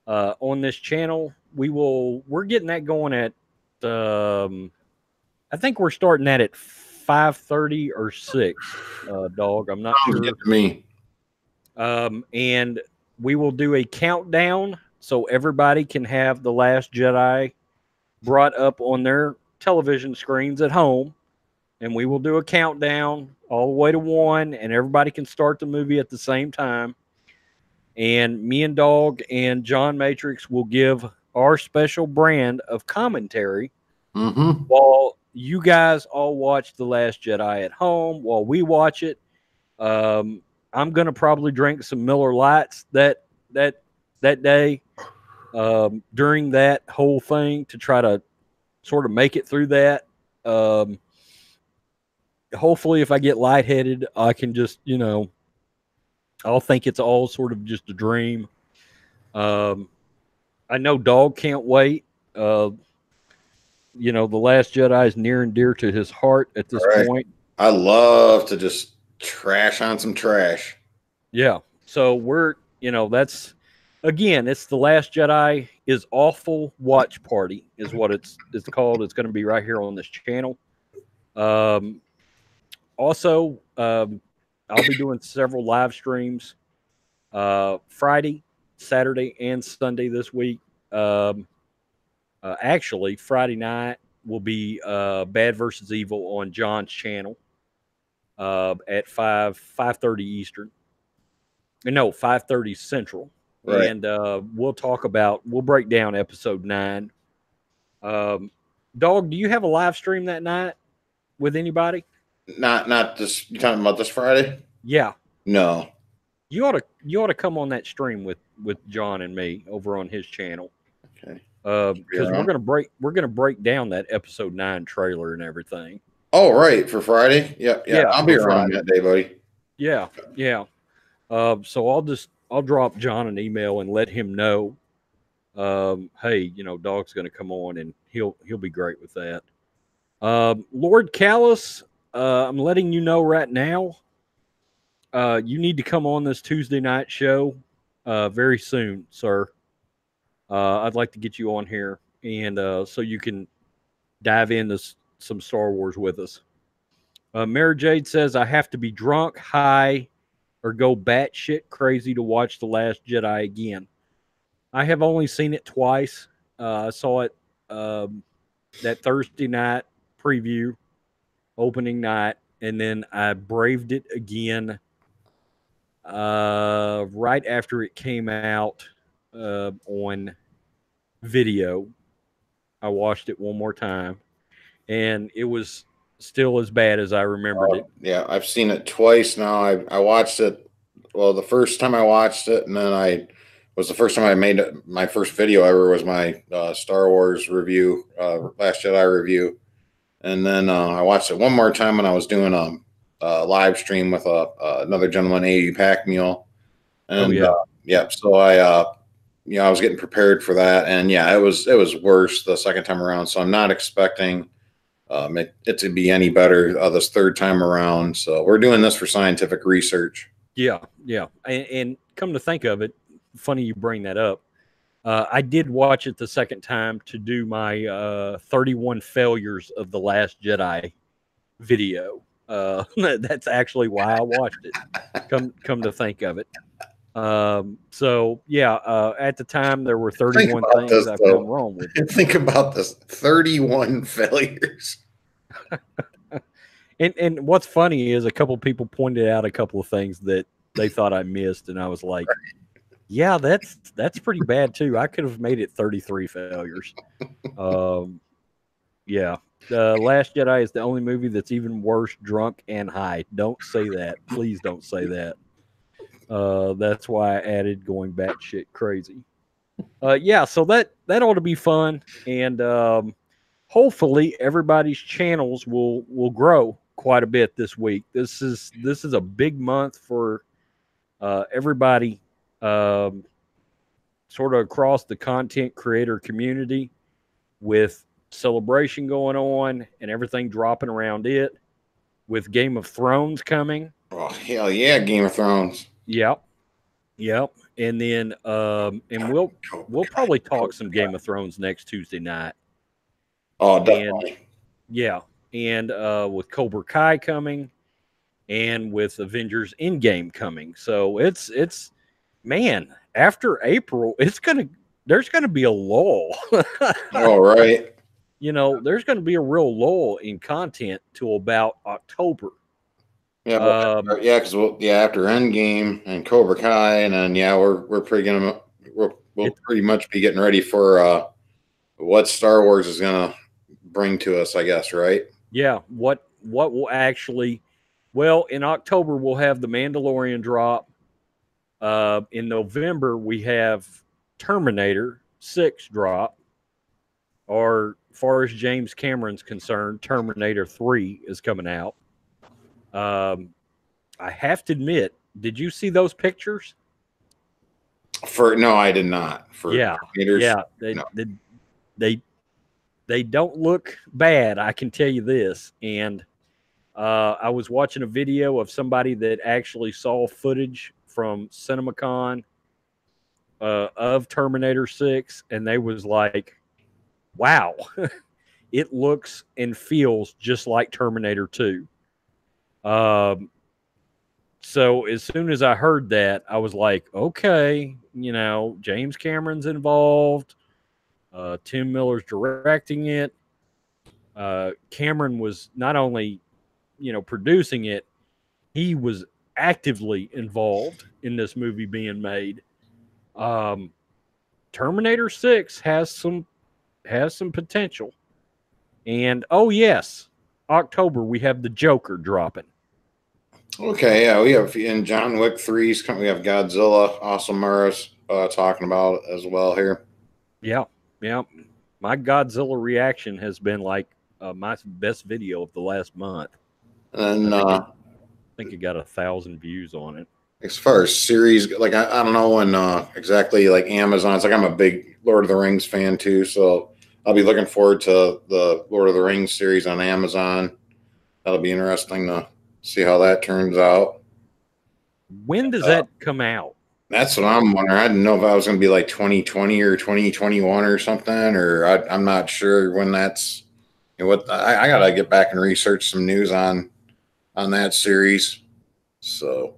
on this channel. We're getting that going at I think we're starting that at 5:30 or 6. Dog, I'm not Sounds sure. good to me. And we will do a countdown so everybody can have the Last Jedi brought up on their television screens at home, and we will do a countdown all the way to 1, and everybody can start the movie at the same time. And me and Dog and John Matrix will give our special brand of commentary Mm-hmm. while you guys all watch The Last Jedi at home. While we watch it, I'm gonna probably drink some Miller Lights that day during that whole thing to try to sort of make it through that. Hopefully, if I get lightheaded, I can just, I'll think it's all sort of just a dream. I know Dog can't wait. The Last Jedi is near and dear to his heart at this point. I love to just trash on some trash. Yeah. So that's again, it's the Last Jedi is awful watch party is what it's called. It's going to be right here on this channel. Also, I'll be doing several live streams Friday, Saturday, and Sunday this week. Actually, Friday night will be Bad versus Evil on John's channel at 5:30 Eastern. No, 5:30 Central. Right. And we'll break down episode 9. Dog, do you have a live stream that night with anybody? Not this. You talking about this Friday? Yeah. No. You ought to come on that stream with John and me over on his channel. Okay. Because we're gonna break down that episode 9 trailer and everything. Oh, right, for Friday. Yeah. I'll be around that day, buddy. Yeah. So I'll drop John an email and let him know. Hey, Dog's gonna come on and he'll be great with that. Lord Callus, I'm letting you know right now. You need to come on this Tuesday night show very soon, sir. I'd like to get you on here, and so you can dive into some Star Wars with us. Mary Jade says, I have to be drunk, high, or go batshit crazy to watch The Last Jedi again. I have only seen it twice. I saw it that Thursday night preview, opening night, and then I braved it again right after it came out on video. I watched it one more time, and it was still as bad as I remembered it. Yeah, I've seen it twice now. I watched it. Well, the first time I watched it, and then was the first time I made it. My first video ever was my Star Wars review, Last Jedi review, and then I watched it one more time when I was doing a live stream with another gentleman, A.E. Pack Mule, and so I was getting prepared for that, and it was worse the second time around. So I'm not expecting it to be any better this third time around. So we're doing this for scientific research. Yeah. And come to think of it, funny you bring that up. I did watch it the second time to do my 31 failures of The Last Jedi video. That's actually why I watched it. Come to think of it. So at the time there were 31 things I've done wrong with it. Think about this: 31 failures. And what's funny is a couple people pointed out a couple of things that they thought I missed, and I was like, yeah, that's pretty bad too. I could have made it 33 failures. Last Jedi is the only movie that's even worse drunk and high. Don't say that. Please don't say that. That's why I added going batshit crazy. So that ought to be fun, and hopefully everybody's channels will grow quite a bit this week. This is a big month for everybody. sort of across the content creator community with Celebration going on and everything dropping around it, with Game of Thrones coming. Oh hell yeah, Game of Thrones. Yep. And then and we'll probably talk some Game of Thrones next Tuesday night. Oh, definitely. And yeah, and with Cobra Kai coming, and with Avengers Endgame coming. So it's man, after April, there's gonna be a lull. All right. You know, there's gonna be a real lull in content till about October. Yeah, yeah, because after Endgame and Cobra Kai, and then we're pretty gonna we'll pretty much be getting ready for what Star Wars is gonna bring to us, I guess, right? Yeah, what will actually, well, in October we'll have the Mandalorian drop. In November we have Terminator 6 drop. Or as far as James Cameron's concerned, Terminator 3 is coming out. I have to admit, did you see those pictures? No, I did not. For Terminators, yeah, they don't look bad. I can tell you this. And I was watching a video of somebody that actually saw footage from CinemaCon of Terminator 6, and they was like, "Wow, it looks and feels just like Terminator 2." So as soon as I heard that, I was like, okay, James Cameron's involved. Tim Miller's directing it. Cameron was not only, producing it, he was actively involved in this movie being made. Terminator 6 has some potential. And oh yes, October we have the Joker dropping. Okay, yeah, we have in John Wick 3's coming. We have Godzilla, Awesome Mara's talking about it as well here. Yeah. My Godzilla reaction has been like my best video of the last month. And I think it got 1,000 views on it. As far as series, like I don't know when exactly, like Amazon. It's like I'm a big Lord of the Rings fan too, so I'll be looking forward to the Lord of the Rings series on Amazon. That'll be interesting to see how that turns out. When does that come out? That's what I'm wondering. I didn't know if I was going to be like 2020 or 2021 or something, or I'm not sure when that's. I got to get back and research some news on that series. So,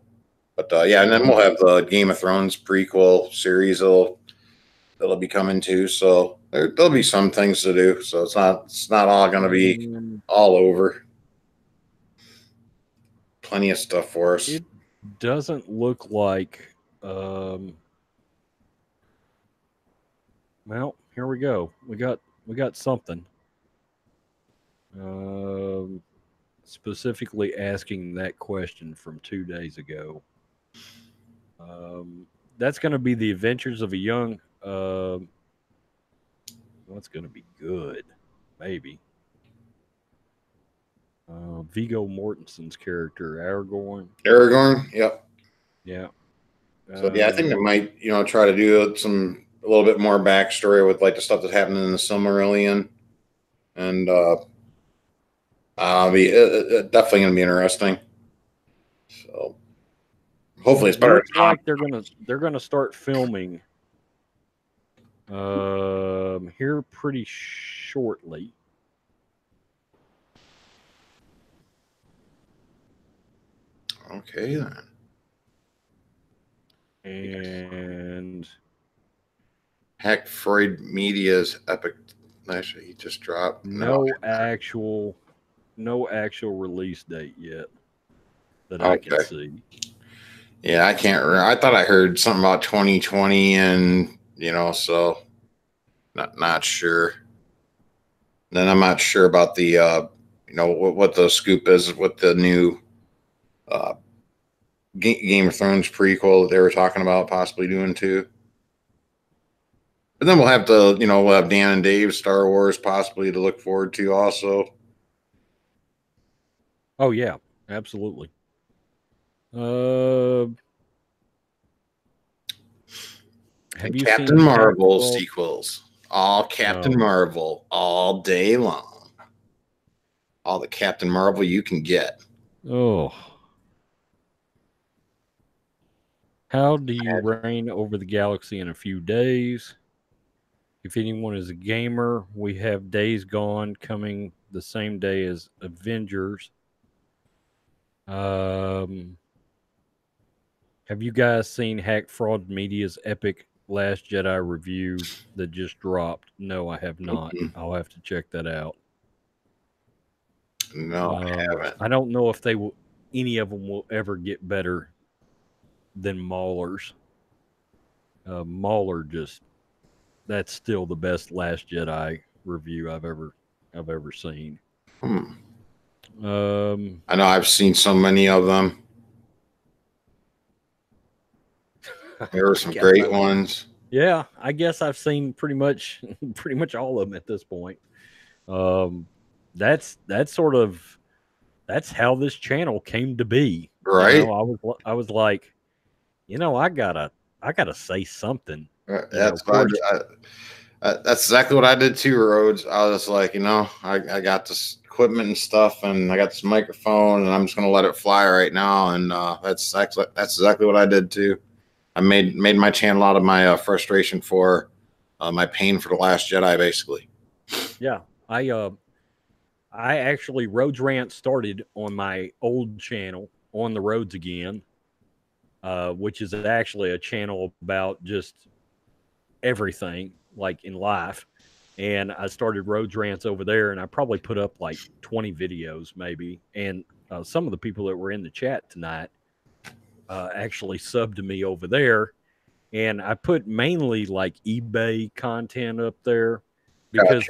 but and then we'll have the Game of Thrones prequel series that'll be coming too. So there'll be some things to do. So it's not all going to be all over. Plenty of stuff for us. It doesn't look like. Well, here we go. We got something. Specifically asking that question from 2 days ago. That's going to be the Adventures of a Young. That's going to be good, maybe. Viggo Mortensen's character, Aragorn. Yep. Yeah. So I think they might, try to do a little bit more backstory with like the stuff that happened in the Silmarillion, and be definitely going to be interesting. So hopefully it's better. Looks like they're gonna start filming here pretty shortly. Okay then. And Heck, Freud Media's epic. Actually, he just dropped. No actual release date yet that I can see. Yeah, I can't remember. I thought I heard something about 2020, and so not sure. Then I'm not sure about the what the scoop is with the new Game of Thrones prequel that they were talking about possibly doing too. But then we'll have we'll have Dan and Dave's Star Wars possibly to look forward to also. Oh yeah, absolutely. Have And you Captain seen Marvel Hacksaw? sequels. All Captain No. Marvel all day long. All the Captain Marvel you can get. Oh. How do you reign over the galaxy in a few days? If anyone is a gamer, we have Days Gone coming the same day as Avengers. Have you guys seen Hack Fraud Media's epic Last Jedi review that just dropped? No, I have not. I'll have to check that out. No, I haven't. I don't know if they will. Any of them will ever get better than Mauler's. Mauler that's still the best Last Jedi review I've ever seen. I know I've seen so many of them. There were some great ones. Yeah, I guess I've seen pretty much all of them at this point. That's how this channel came to be. Right. You know, I was like, I gotta say something. That's exactly what I did too, Rhodes. I was like, I got this equipment and stuff, and I got this microphone, and I'm just gonna let it fly right now. And that's exactly what I did too. I made my channel out of my frustration for my pain for the Last Jedi, basically. Yeah, I actually Rhodes Rants started on my old channel, On the Roads Again, which is actually a channel about just everything like in life. And I started Rhodes Rants over there, and I probably put up like 20 videos maybe. And some of the people that were in the chat tonight actually subbed to me over there. And I put mainly like eBay content up there because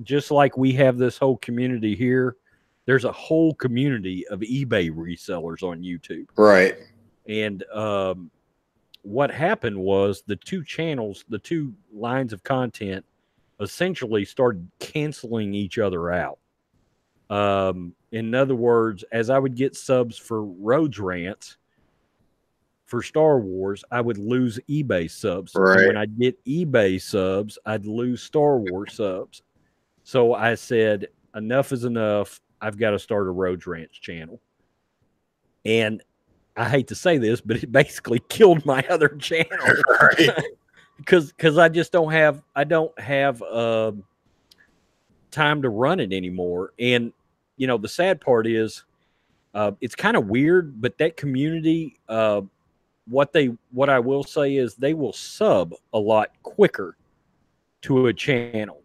just like we have this whole community here, there's a whole community of eBay resellers on YouTube. Right. And what happened was the two lines of content essentially started canceling each other out. In other words, as I would get subs for Rhodes Rants for Star Wars, I would lose eBay subs. Right. And when I get eBay subs, I'd lose Star Wars subs. So I said, enough is enough. I've got to start a Rhodes Rants channel. And I hate to say this, but it basically killed my other channel. Right. because I just don't have time to run it anymore. And the sad part is it's kind of weird, but that community, what I will say is they will sub a lot quicker to a channel.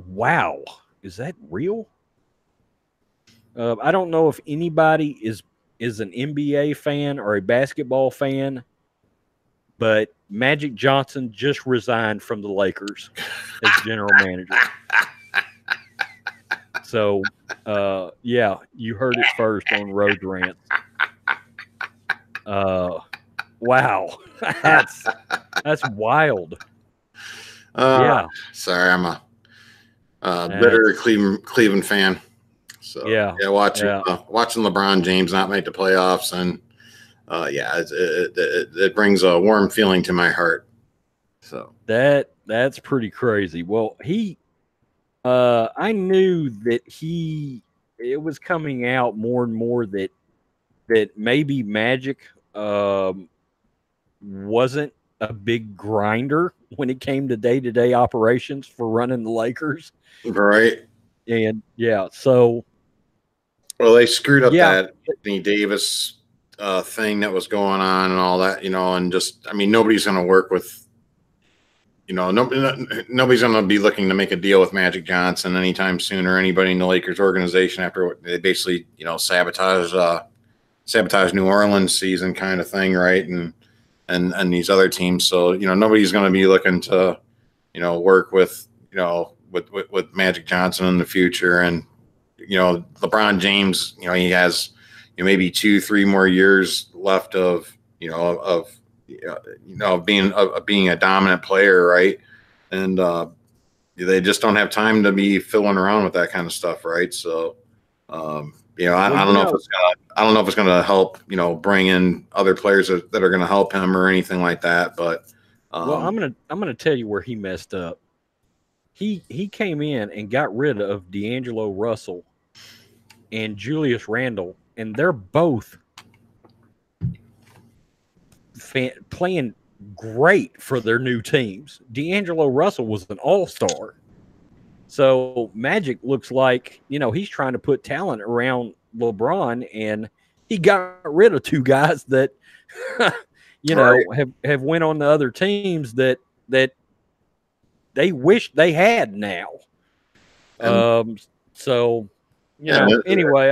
Wow, is that real? I don't know if anybody is an NBA fan or a basketball fan, but Magic Johnson just resigned from the Lakers as general manager. So, yeah, you heard it first on Rhodes Rants. Wow, that's wild. Yeah. Sorry, I'm a bitter Cleveland fan. So yeah, watching LeBron James not make the playoffs, and it brings a warm feeling to my heart. So that's pretty crazy. Well, I knew that it was coming out more and more that maybe Magic wasn't a big grinder when it came to day-to-day operations for running the Lakers. Right. And so they screwed up that Anthony Davis thing that was going on and all that, and just, nobody's going to work with, nobody's going to be looking to make a deal with Magic Johnson anytime soon, or anybody in the Lakers organization after they basically, sabotage New Orleans season kind of thing. Right. And these other teams. So, nobody's going to be looking to, work with, with Magic Johnson in the future. And, LeBron James, he has maybe 2-3 more years left of being a dominant player, right? And they just don't have time to be filling around with that kind of stuff, right? So You know, I don't know if it's gonna. I don't know if it's gonna help. You know, bring in other players that are gonna help him or anything like that. But well, I'm gonna tell you where he messed up. He came in and got rid of D'Angelo Russell and Julius Randle, and they're both playing great for their new teams. D'Angelo Russell was an all-star. So Magic looks like, he's trying to put talent around LeBron, and he got rid of two guys that, have went on to other teams that they wish they had now. Anyway,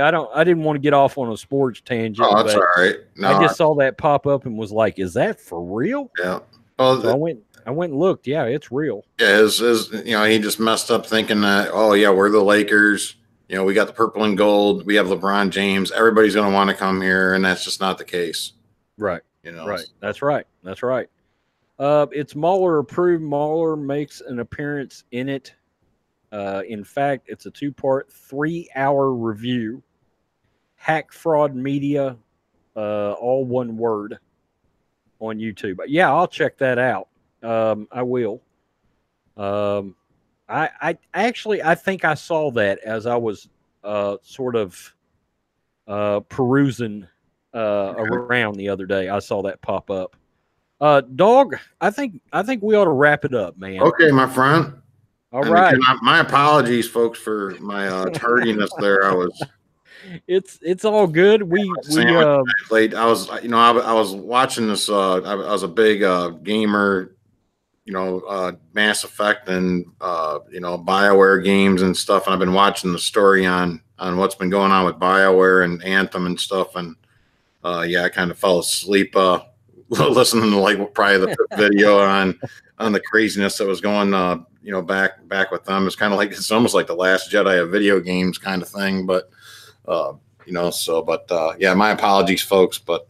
I didn't want to get off on a sports tangent. Oh, that's all right. No, I just saw that pop up and was like, "Is that for real?" Yeah. Well, so I went and looked. Yeah, it's real. Yeah, he just messed up thinking that, oh yeah, we're the Lakers. We got the purple and gold. We have LeBron James. Everybody's going to want to come here, and that's just not the case. Right. Right. That's right. That's right. It's Mahler approved. Mahler makes an appearance in it. In fact, it's a 2-part, 3-hour review. Hack Fraud Media, all one word, on YouTube. But yeah, I'll check that out. I will. I think I saw that as I was sort of perusing around the other day. I saw that pop up. Dawg, I think we ought to wrap it up, man. Okay, my friend. All right. My apologies, folks, for my tardiness there. I was. It's all good. Late. I was watching this. I was a big gamer. Mass Effect and BioWare games and stuff. And I've been watching the story on what's been going on with BioWare and Anthem and stuff. And I kind of fell asleep listening to probably the video on the craziness that was going back with them. It's almost like the Last Jedi of video games kind of thing. But my apologies, folks. But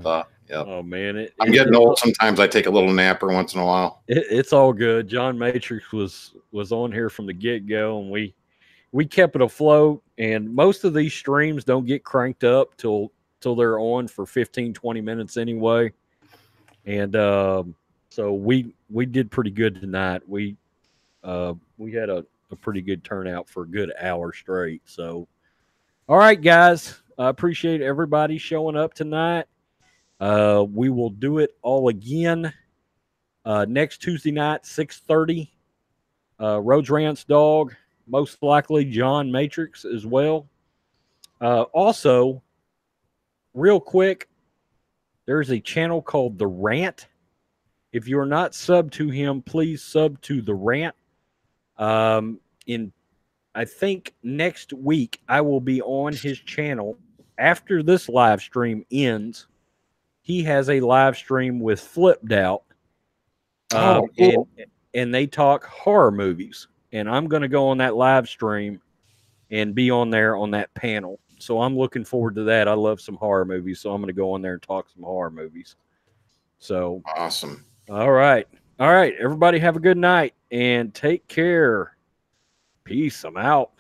yeah. Oh man, I'm getting old. Sometimes I take a little napper once in a while. It's all good. John Matrix was on here from the get-go, and we kept it afloat. And most of these streams don't get cranked up till they're on for 15-20 minutes anyway. And so we did pretty good tonight. We had a pretty good turnout for a good hour straight. So all right, guys, I appreciate everybody showing up tonight. We will do it all again next Tuesday night, 6:30. Rhodes Rants, Dawg, most likely John Matrix as well. Also, real quick, there's a channel called The Rant. If you're not subbed to him, please sub to The Rant. I think next week I will be on his channel after this live stream ends. He has a live stream with Flipped Out, cool. and they talk horror movies. And I'm going to go on that live stream and be on there on that panel. So I'm looking forward to that. I love some horror movies, so I'm going to go on there and talk some horror movies. So awesome. All right. Everybody have a good night and take care. Peace. I'm out.